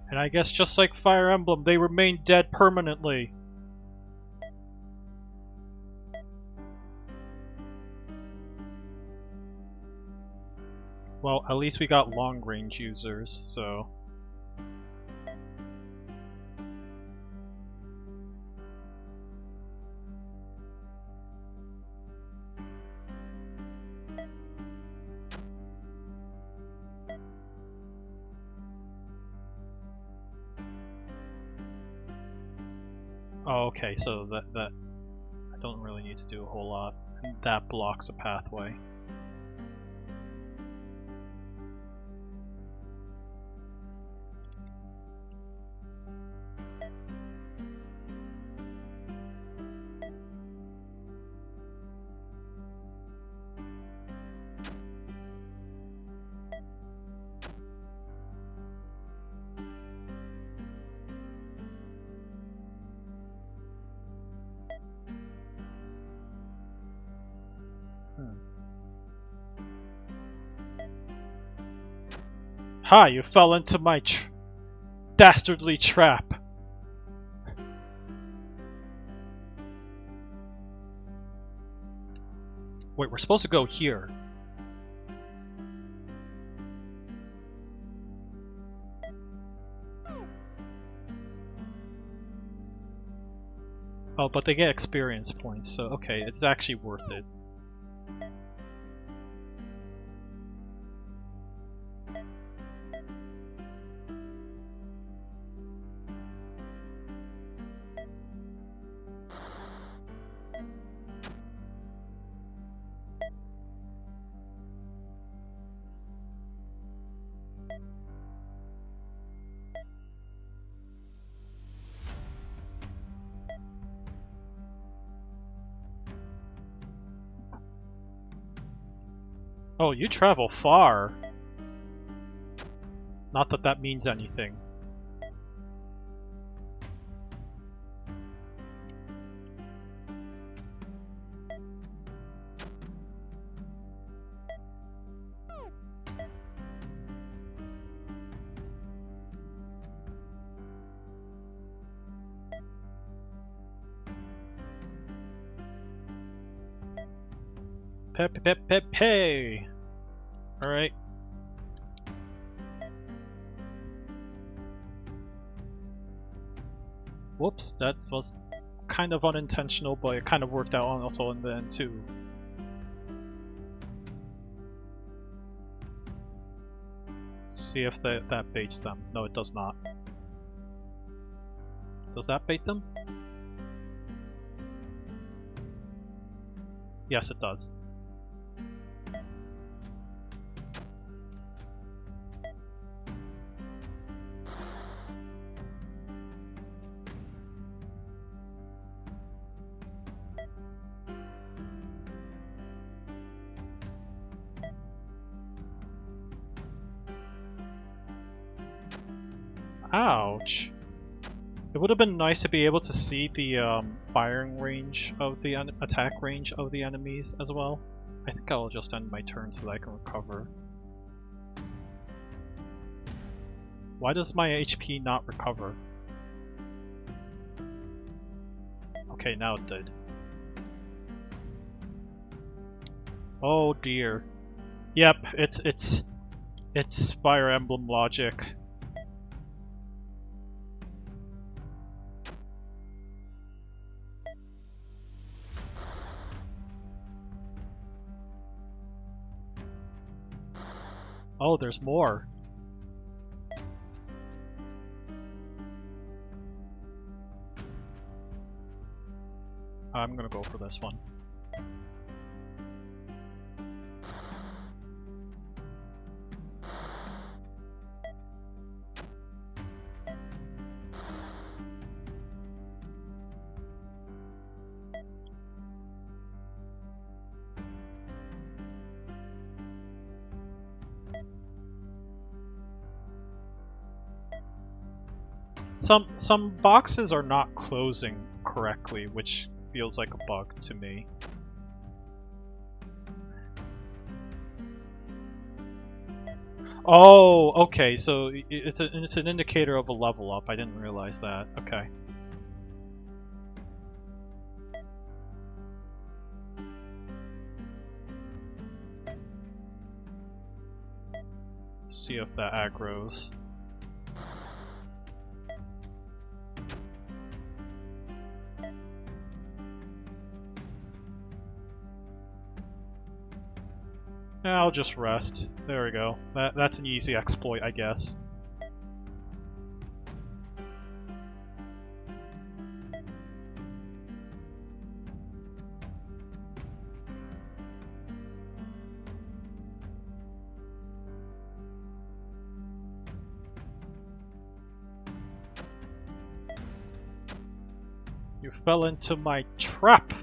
And I guess just like Fire Emblem, they remain dead permanently. Well, at least we got long-range users, so... Oh, okay, so that I don't really need to do a whole lot. And that blocks a pathway. Ha! You fell into my dastardly trap! Wait, we're supposed to go here. Oh, but they get experience points, so okay, it's actually worth it. Oh, you travel far. Not that that means anything. Pay. Alright. Whoops, that was kind of unintentional, but it kind of worked out also in the end too. See if that baits them. No, it does not. Does that bait them? Yes, it does. Ouch. It would have been nice to be able to see the firing range of the attack range of the enemies as well. I think I'll just end my turn so that I can recover. Why does my HP not recover? Okay, now it did. Oh dear. Yep, it's Fire Emblem logic. Oh, there's more. I'm gonna go for this one. Some boxes are not closing correctly, which feels like a bug to me. Oh, okay, so it's an indicator of a level up. I didn't realize that. Okay. See if that aggroes. I'll just rest. There we go. That's an easy exploit, I guess. You fell into my trap!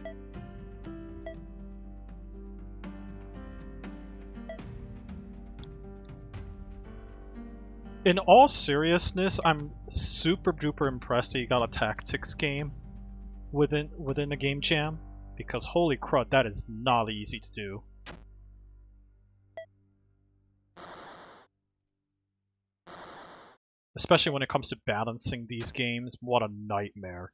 In all seriousness, I'm super duper impressed that you got a tactics game within the game jam, because holy crud, that is not easy to do. Especially when it comes to balancing these games, what a nightmare.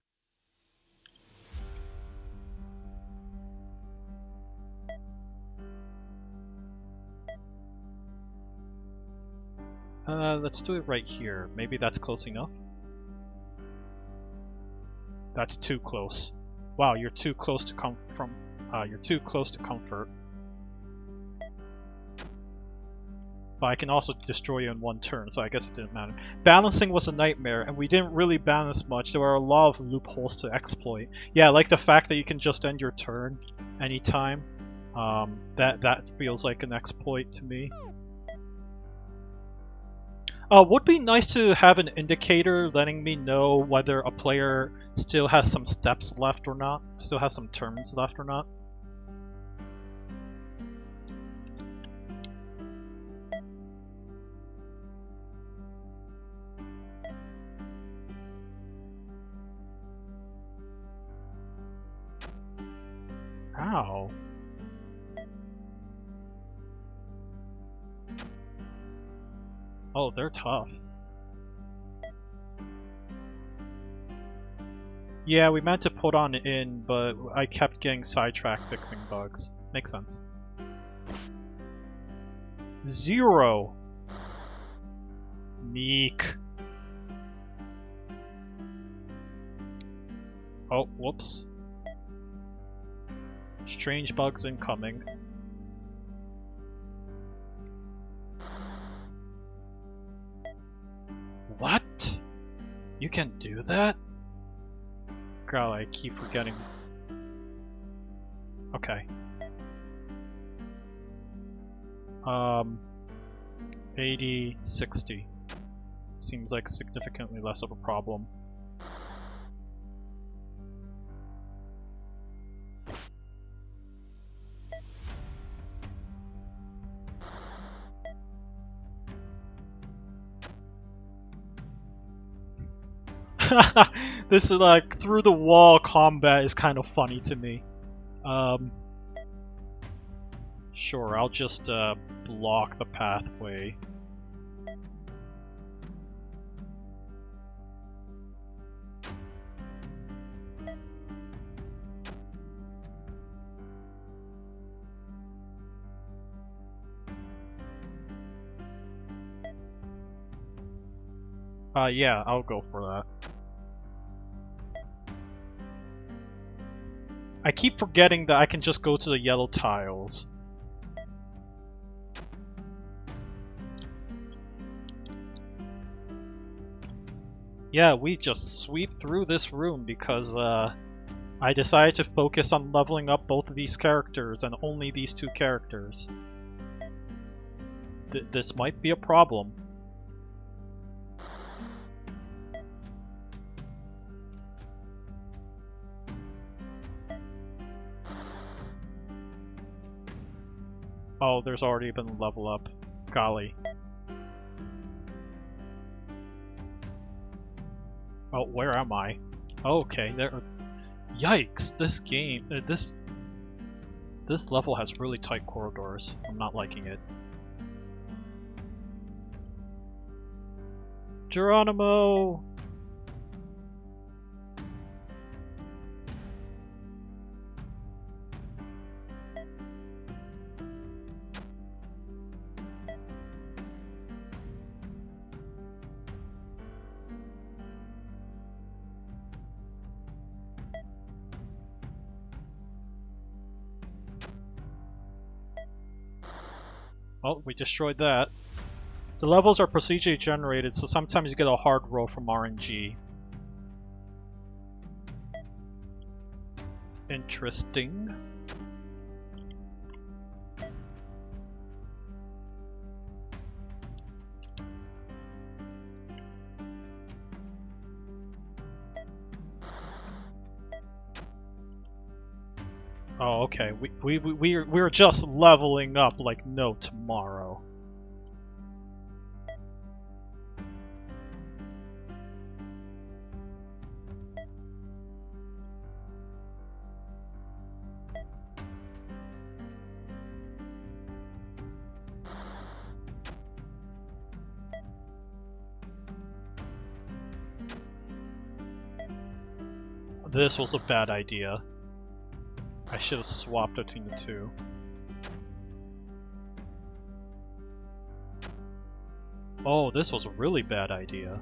Let's do it right here. Maybe that's close enough? That's too close. Wow, you're too close to you're too close to comfort. But I can also destroy you in one turn, so I guess it didn't matter. Balancing was a nightmare, and we didn't really balance much. There were a lot of loopholes to exploit. Yeah, like the fact that you can just end your turn anytime. That feels like an exploit to me. Would be nice to have an indicator letting me know whether a player still has some steps left or not, still has some turns left or not. Ow. Oh, they're tough. Yeah, we meant to put on in, but I kept getting sidetracked fixing bugs. Makes sense. 0! Meek. Oh, whoops. Strange bugs incoming. What? You can do that? God, I keep forgetting. Okay. 80, 60. Seems like significantly less of a problem. This is like through the wall combat is kind of funny to me. Sure, I'll just block the pathway. Yeah, I'll go for that. I keep forgetting that I can just go to the yellow tiles. Yeah, we just sweep through this room because I decided to focus on leveling up both of these characters and only these two characters. This might be a problem. Oh, there's already been a level up. Golly. Oh, where am I? Okay, there. Yikes! This game, this level has really tight corridors. I'm not liking it. Geronimo! Oh, we destroyed that. The levels are procedurally generated, so sometimes you get a hard roll from RNG. Interesting. Oh, okay. We're just leveling up like no tomorrow. This was a bad idea. I should have swapped between the two. Oh, this was a really bad idea.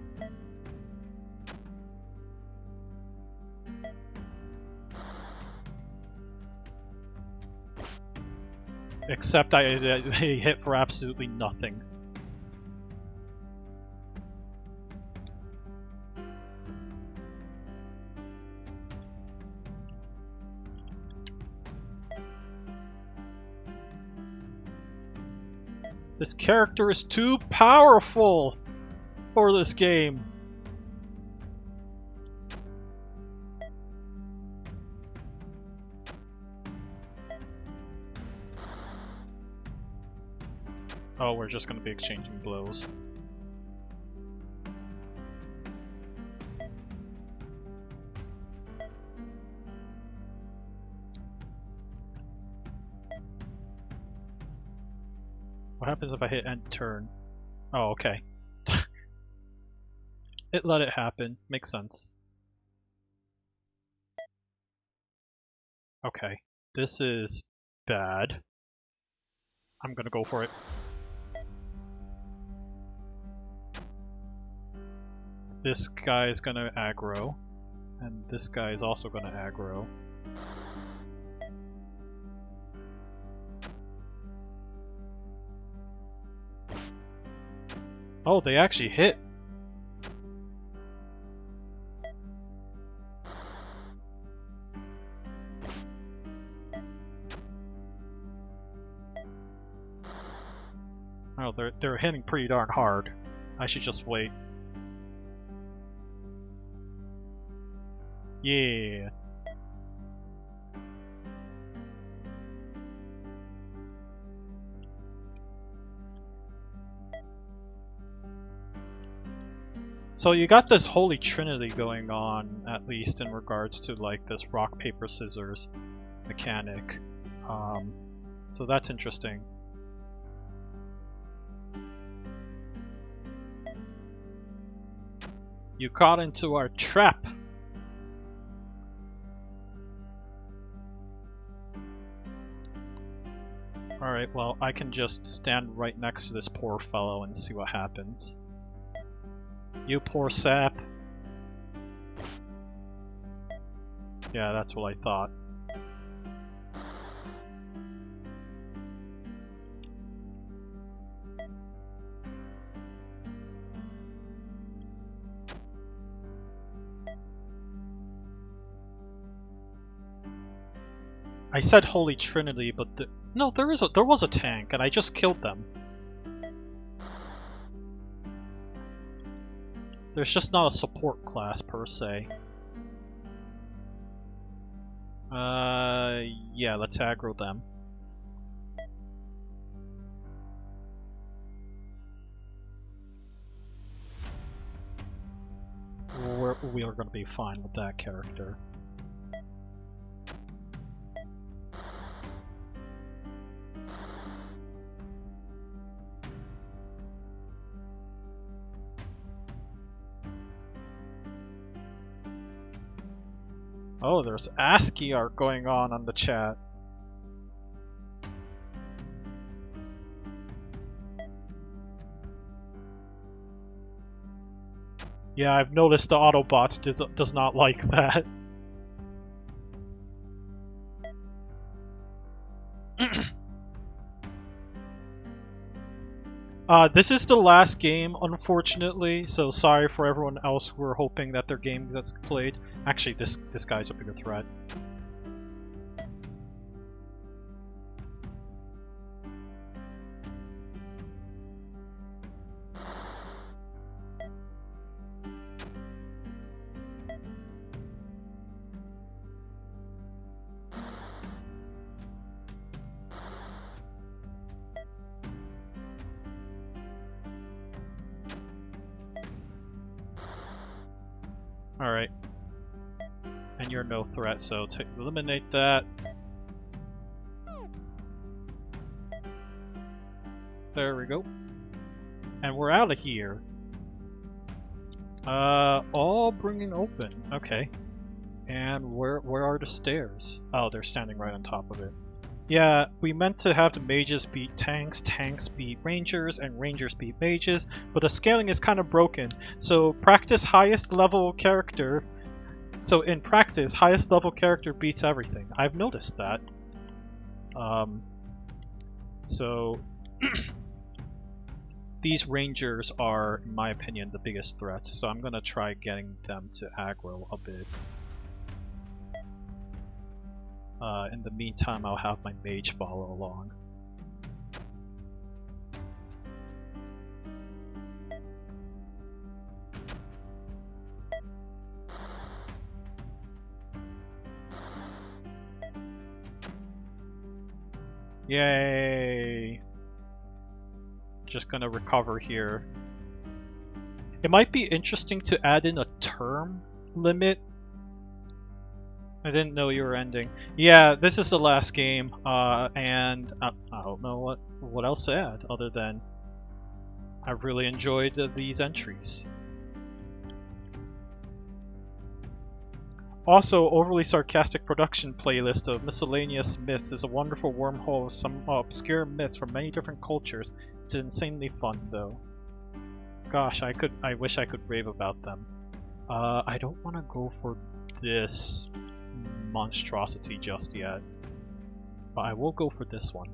Except they hit for absolutely nothing. This character is too powerful for this game. Oh, we're just going to be exchanging blows. What happens if I hit end turn? Oh, okay. It let it happen. Makes sense. Okay. This is bad. I'm gonna go for it. This guy is gonna aggro. And this guy is also gonna aggro. Oh, they actually hit. Oh, they're hitting pretty darn hard. I should just wait. Yeah. So you got this holy trinity going on, at least in regards to like this rock, paper, scissors mechanic. So that's interesting. You got into our trap! Alright, well, I can just stand right next to this poor fellow and see what happens. You poor sap. Yeah, that's what I thought. I said Holy Trinity, but no, there was a tank, and I just killed them. There's just not a support class per se. Yeah, let's aggro them. We are going to be fine with that character. Oh, there's ASCII art going on the chat. Yeah, I've noticed the Autobots does not like that. This is the last game, unfortunately, so sorry for everyone else who were hoping that their game gets played. Actually, this guy's a bigger threat. Alright. And you're no threat, so eliminate that. There we go. And we're out of here. All bringing open. Okay. And where are the stairs? Oh, they're standing right on top of it. Yeah, we meant to have the mages beat tanks, tanks beat rangers, and rangers beat mages, but the scaling is kind of broken. So practice highest level character. So in practice, highest level character beats everything. I've noticed that. So these rangers are, in my opinion, the biggest threats, so I'm gonna try getting them to aggro a bit. In the meantime, I'll have my mage follow along. Yay! Just gonna recover here. It might be interesting to add in a term limit. I didn't know you were ending. Yeah, this is the last game, and I don't know what else to add other than I really enjoyed these entries. Also, Overly Sarcastic Production playlist of miscellaneous myths is a wonderful wormhole of some obscure myths from many different cultures. It's insanely fun, though. Gosh, I wish I could rave about them. I don't want to go for this monstrosity just yet, but I will go for this one.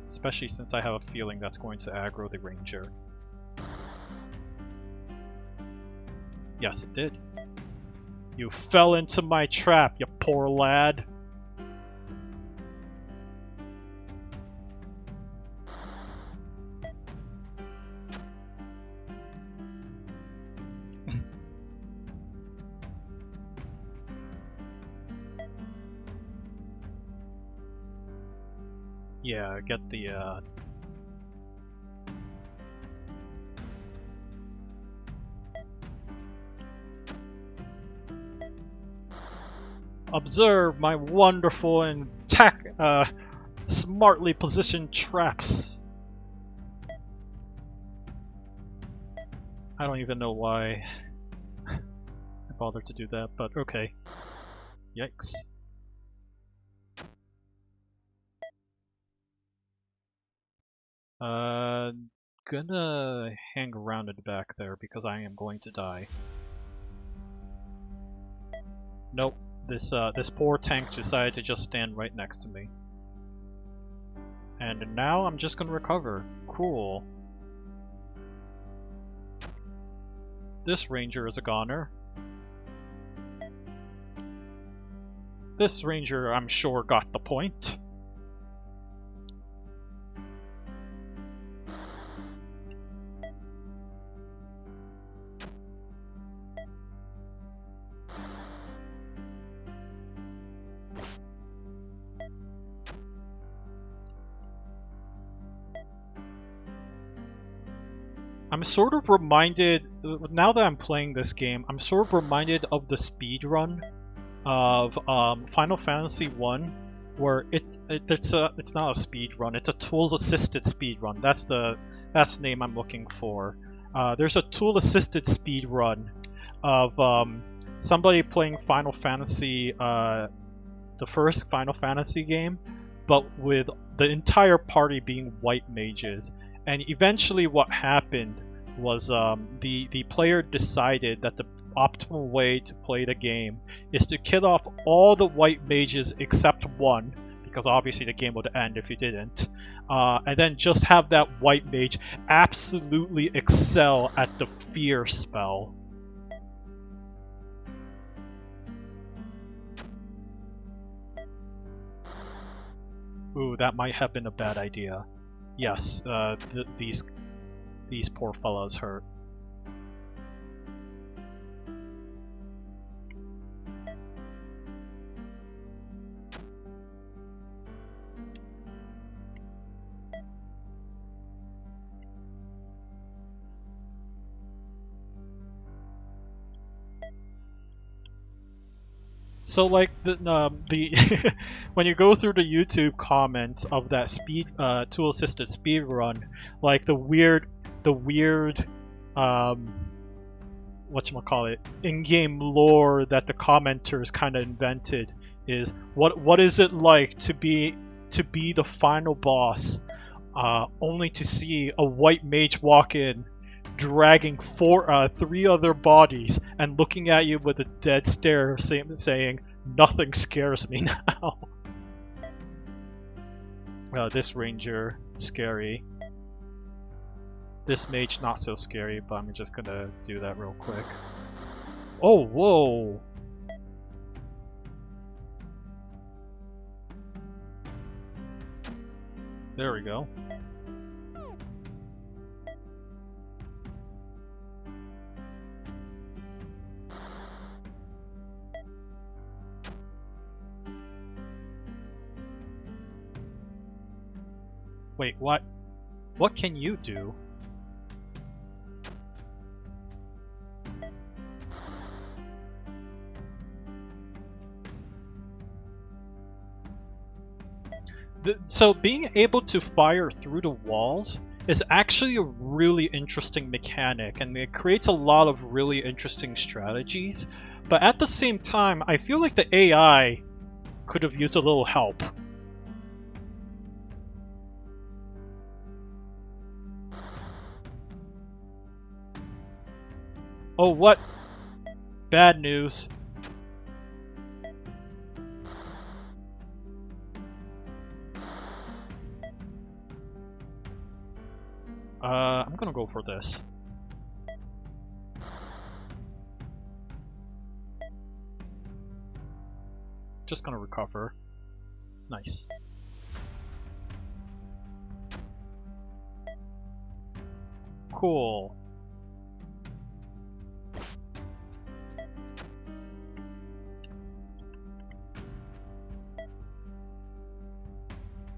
Especially since I have a feeling that's going to aggro the ranger. Yes, it did. You fell into my trap, you poor lad. Yeah, get the observe my wonderful and smartly positioned traps. I don't even know why I bothered to do that, but okay. Yikes. Gonna hang around at the back there because I am going to die. Nope. This poor tank decided to just stand right next to me. And now I'm just gonna recover. Cool. This ranger is a goner. This ranger, I'm sure, got the point. I'm sort of reminded, now that I'm playing this game, I'm sort of reminded of the speedrun of Final Fantasy 1, where it's not a speedrun, it's a tool-assisted speedrun. That's the name I'm looking for. There's a tool-assisted speedrun of somebody playing Final Fantasy, the first Final Fantasy game, but with the entire party being white mages. And eventually what happened was the player decided that the optimal way to play the game is to kill off all the white mages except one, because obviously the game would end if you didn't, and then just have that white mage absolutely excel at the fear spell. Ooh, that might have been a bad idea. Yes, these poor fellows hurt. So like the when you go through the YouTube comments of that tool assisted speed run, like the weird whatchamacallit, in-game lore that the commenters kind of invented is what is it like to be the final boss, only to see a white mage walk in, dragging three other bodies and looking at you with a dead stare, saying, "Nothing scares me now." This ranger, scary. This mage, not so scary, but I'm just gonna do that real quick. Oh, whoa! There we go. Wait, what? What can you do? So being able to fire through the walls is actually a really interesting mechanic, and it creates a lot of really interesting strategies. But at the same time, I feel like the AI could have used a little help. Oh, what? Bad news. I'm gonna go for this. Just gonna recover. Nice. Cool.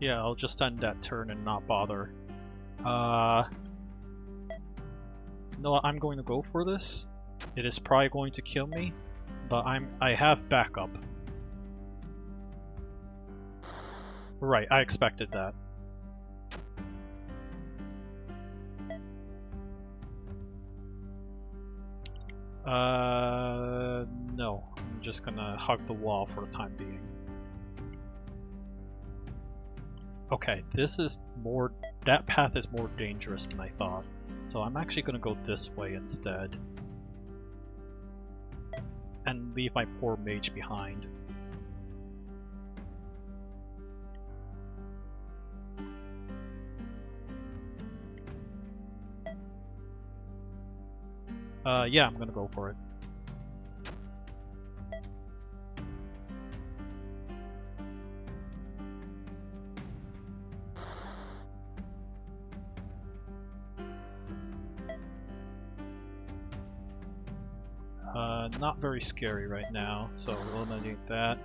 Yeah, I'll just end that turn and not bother. No, I'm going to go for this. It is probably going to kill me, but I have backup. Right, I expected that. No. I'm just gonna hug the wall for the time being. Okay, this is more... that path is more dangerous than I thought. So I'm actually gonna go this way instead. And leave my poor mage behind. Yeah, I'm gonna go for it. Not very scary right now, so eliminate that.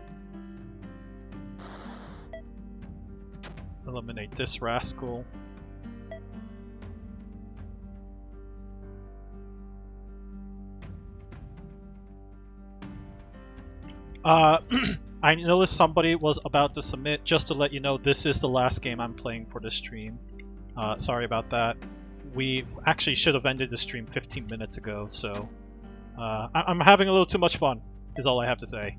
Eliminate this rascal. I noticed somebody was about to submit. Just to let you know, this is the last game I'm playing for this stream. Sorry about that. We actually should have ended the stream 15 minutes ago, so... I'm having a little too much fun, is all I have to say.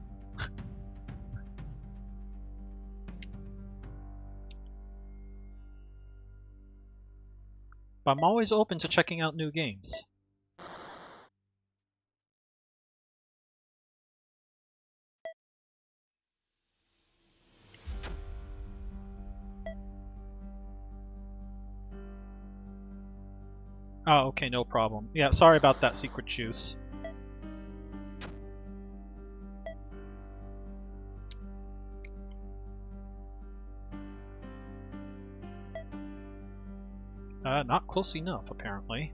But I'm always open to checking out new games. Oh, okay, no problem. Yeah, sorry about that, Secret Juice. Not close enough, apparently.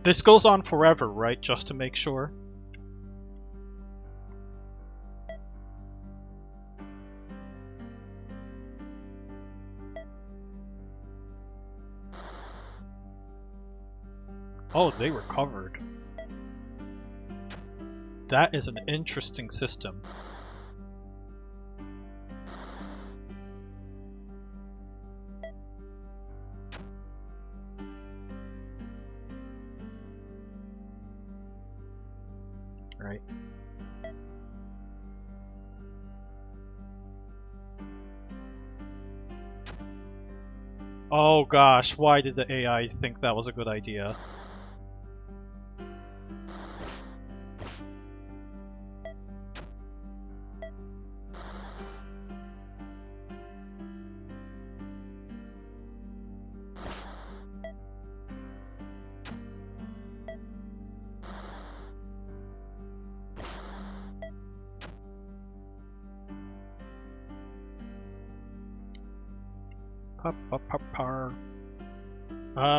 This goes on forever, right? Just to make sure. Oh, they recovered. That is an interesting system. Right. Oh gosh, why did the AI think that was a good idea?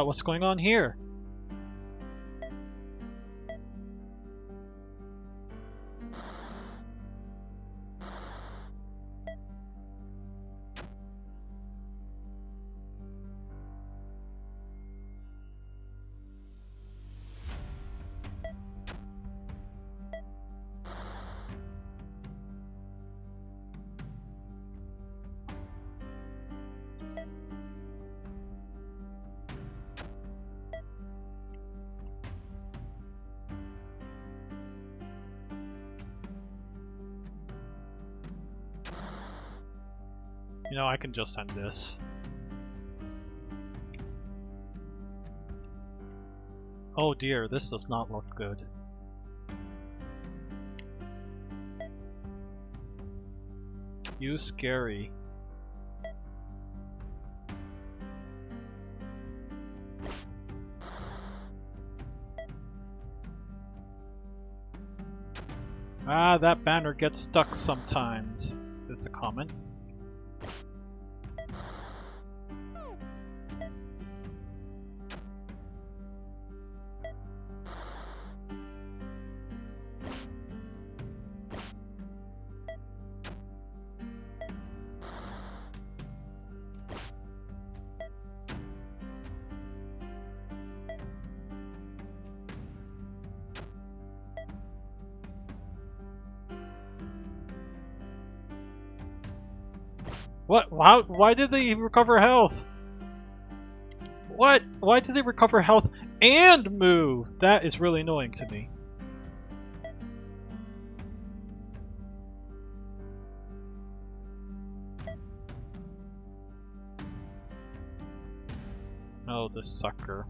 What's going on here? You know, I can just end this. Oh dear, this does not look good. You scary. Ah, that banner gets stuck sometimes, is the comment. What? Why did they recover health? What? Why did they recover health and move? That is really annoying to me. Oh, this sucker.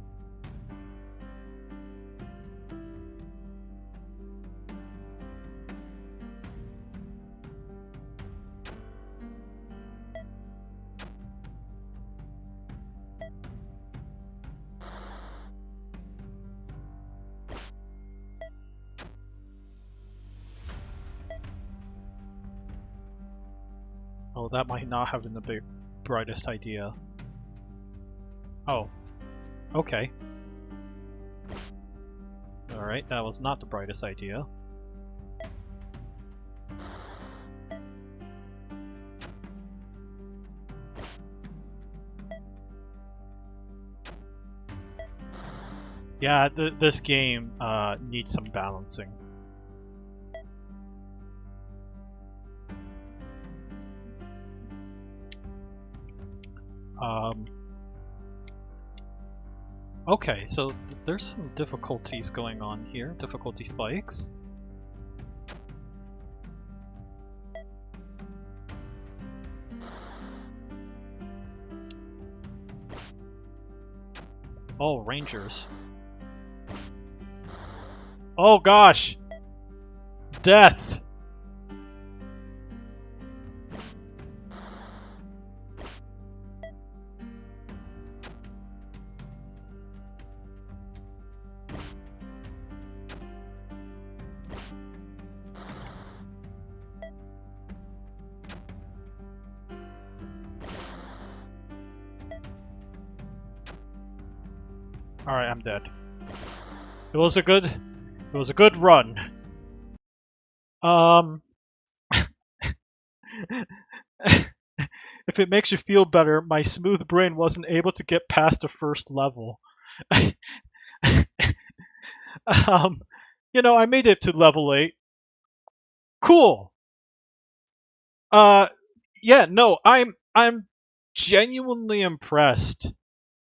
Oh, that might not have been the brightest idea. Oh. Okay. Alright, that was not the brightest idea. Yeah, this game needs some balancing. Okay, so there's some difficulties going on here, difficulty spikes. Oh, rangers. Oh gosh! Death! Alright, I'm dead. It was a good run. If it makes you feel better, my smooth brain wasn't able to get past the first level. You know, I made it to level 8. Cool. Yeah, no, I'm genuinely impressed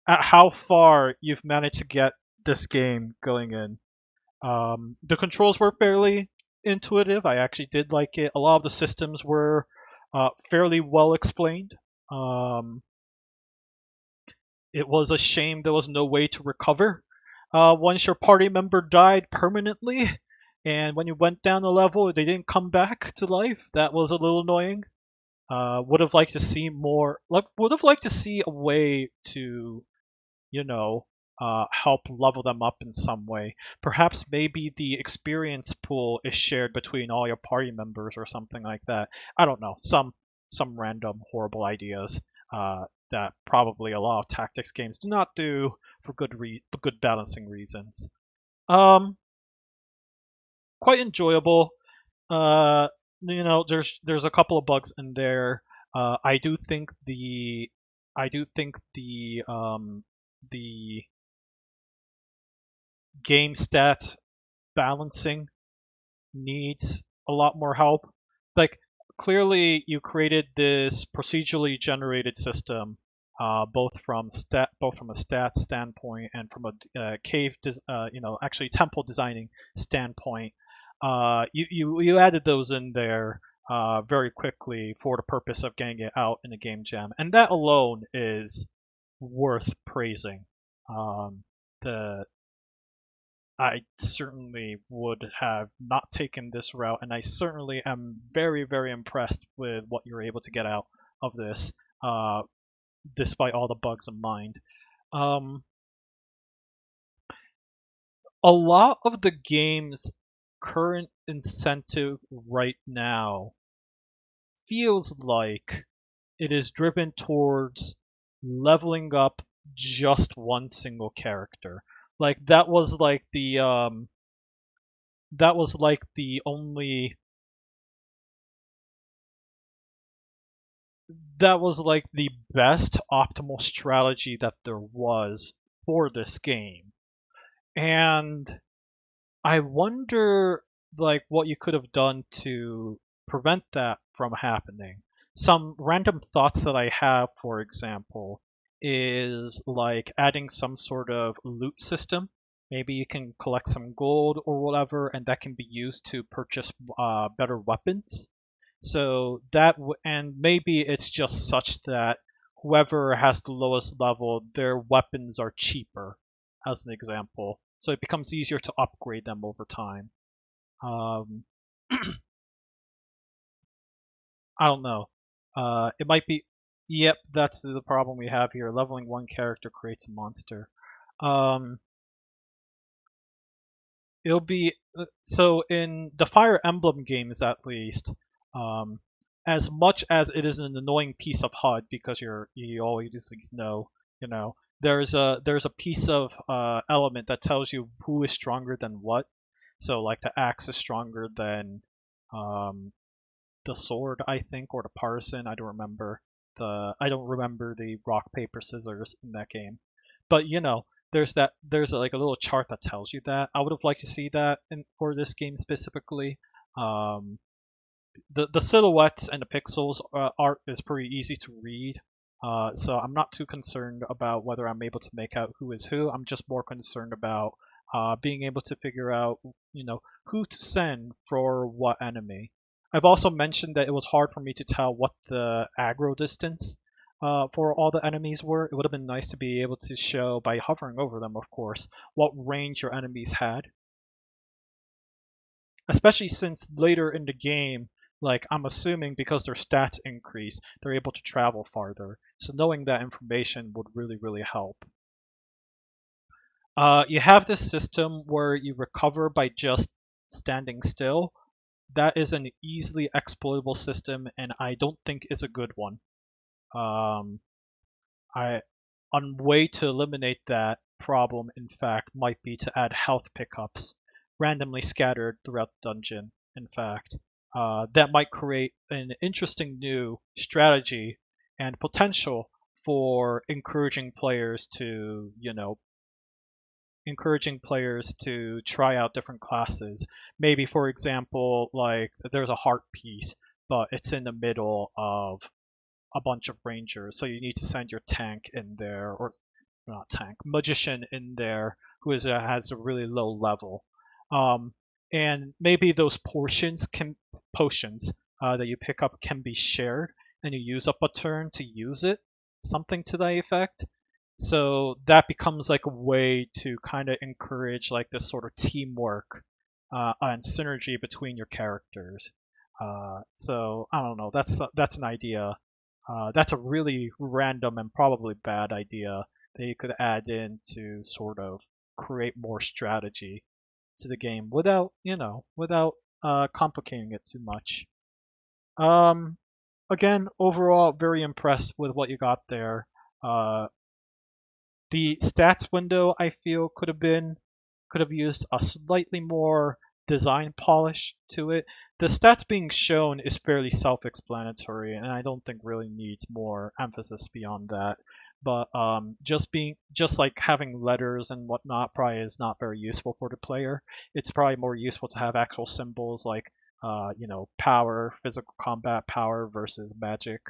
at how far you've managed to get this game going in. The controls were fairly intuitive. I actually did like it. A lot of the systems were fairly well explained. it was a shame there was no way to recover. Once your party member died permanently, and when you went down a level, they didn't come back to life. That was a little annoying. Would have liked to see more. Would have liked to see a way to, you know, help level them up in some way. Perhaps maybe the experience pool is shared between all your party members or something like that. I don't know. Some random horrible ideas that probably a lot of tactics games do not do for good balancing reasons. Um, Quite enjoyable. There's a couple of bugs in there. I do think the game stat balancing needs a lot more help. Like, clearly you created this procedurally generated system, both from a stats standpoint and from a actually temple designing standpoint. You added those in there very quickly for the purpose of getting it out in a game jam, and that alone is worth praising. The I certainly would have not taken this route, and I certainly am very, very impressed with what you're able to get out of this, uh, despite all the bugs in mind. Um, a lot of the game's current incentive right now feels like it is driven towards leveling up just one single character. Like that was like the only that was like the best optimal strategy that there was for this game. And I wonder like what you could have done to prevent that from happening. Some random thoughts that I have, for example, is like adding some sort of loot system. Maybe you can collect some gold or whatever, and that can be used to purchase better weapons. And maybe it's just such that whoever has the lowest level, their weapons are cheaper, as an example. So it becomes easier to upgrade them over time. Um, I don't know. It might be. Yep, that's the problem we have here. Leveling one character creates a monster. Um, it'll be so in the Fire Emblem games at least. Um, as much as it is an annoying piece of HUD because you always know, there's a piece of element that tells you who is stronger than what. So like the axe is stronger than um, the sword, I think, or the partisan. I don't remember the rock paper scissors in that game. But there's like a little chart that tells you that. I would have liked to see that for this game specifically. Um, the silhouettes and the pixels art is pretty easy to read. So I'm not too concerned about whether I'm able to make out who is who. I'm just more concerned about being able to figure out, who to send for what enemy. I've also mentioned that it was hard for me to tell what the aggro distance for all the enemies were. It would have been nice to be able to show, by hovering over them, of course, what range your enemies had. Especially since later in the game, like I'm assuming because their stats increase, they're able to travel farther. So knowing that information would really, really help. You have this system where you recover by just standing still. That is an easily exploitable system, and I don't think is a good one. Um, I On way to eliminate that problem, in fact, might be to add health pickups randomly scattered throughout the dungeon. In fact, that might create an interesting new strategy and potential for encouraging players to try out different classes. Maybe, for example, like there's a heart piece, but it's in the middle of a bunch of rangers, so you need to send your tank in there, or not tank, magician in there who has a really low level. Um, and maybe those potions that you pick up can be shared, and you use up a turn to use it, something to that effect. So that becomes like a way to kind of encourage like this sort of teamwork and synergy between your characters. So I don't know. That's an idea. That's a really random and probably bad idea that you could add in to sort of create more strategy to the game without, without complicating it too much. Um, Again, overall, very impressed with what you got there. Uh, the stats window, I feel, could have used a slightly more design polish to it. The stats being shown is fairly self-explanatory, and I don't think really needs more emphasis beyond that. But just like having letters and whatnot probably is not very useful for the player. It's probably more useful to have actual symbols like power, physical combat power versus magic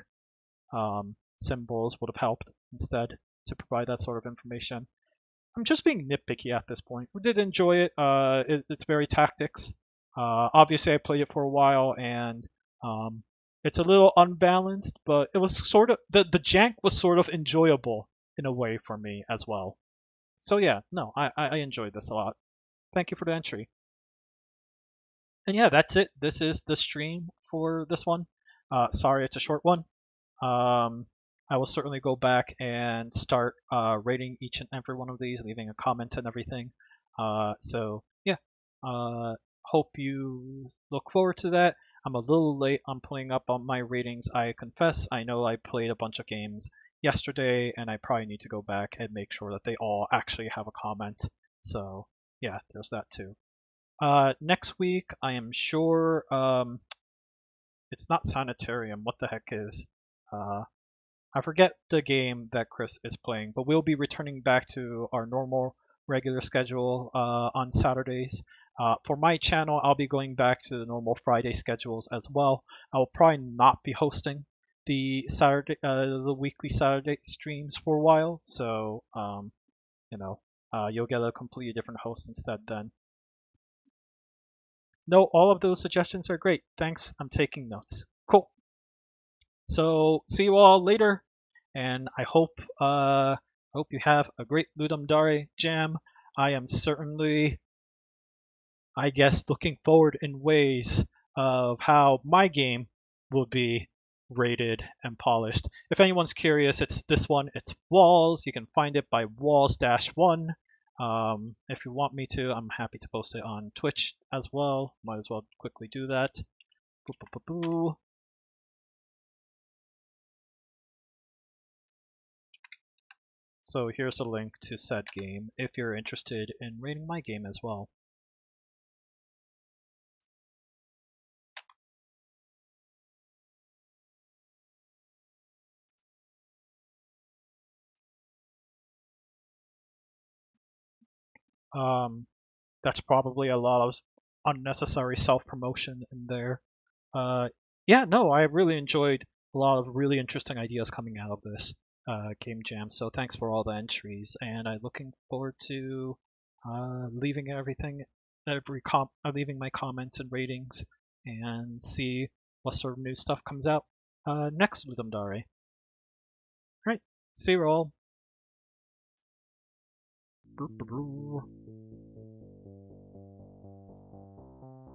symbols would have helped instead to provide that sort of information. I'm just being nitpicky at this point. We did enjoy it. It's very tactics. Obviously, I played it for a while, and it's a little unbalanced, but it was sort of the jank was sort of enjoyable in a way for me as well. So yeah, no, I enjoyed this a lot. Thank you for the entry. And yeah, that's it. This is the stream for this one. Sorry, it's a short one. Um, I will certainly go back and start rating each and every one of these, leaving a comment and everything. So yeah, hope you look forward to that. I'm a little late on pulling up on my ratings. I confess, I know I played a bunch of games yesterday, and I probably need to go back and make sure that they all actually have a comment. So yeah, there's that too. Next week, I am sure it's not Sanitarium. What the heck is? Uh, I forget the game that Chris is playing, but we'll be returning back to our normal regular schedule on Saturdays. For my channel, I'll be going back to the normal Friday schedules as well. I will probably not be hosting the weekly Saturday streams for a while, so you'll get a completely different host instead then. No, all of those suggestions are great. Thanks. I'm taking notes. Cool. So see you all later, and I hope you have a great Ldgamejam. I am certainly, I guess, looking forward in ways of how my game will be rated and polished. If anyone's curious, it's this one. It's Walls. You can find it by Walls-1. If you want me to, I'm happy to post it on Twitch as well. Might as well quickly do that. Boo, boo, boo, boo. So here's a link to said game if you're interested in rating my game as well. That's probably a lot of unnecessary self-promotion in there. Yeah, no, I really enjoyed a lot of really interesting ideas coming out of this game jam. So thanks for all the entries, and I'm looking forward to leaving leaving my comments and ratings, and see what sort of new stuff comes out next with Dare. Right, see you all. Boo, boo, boo.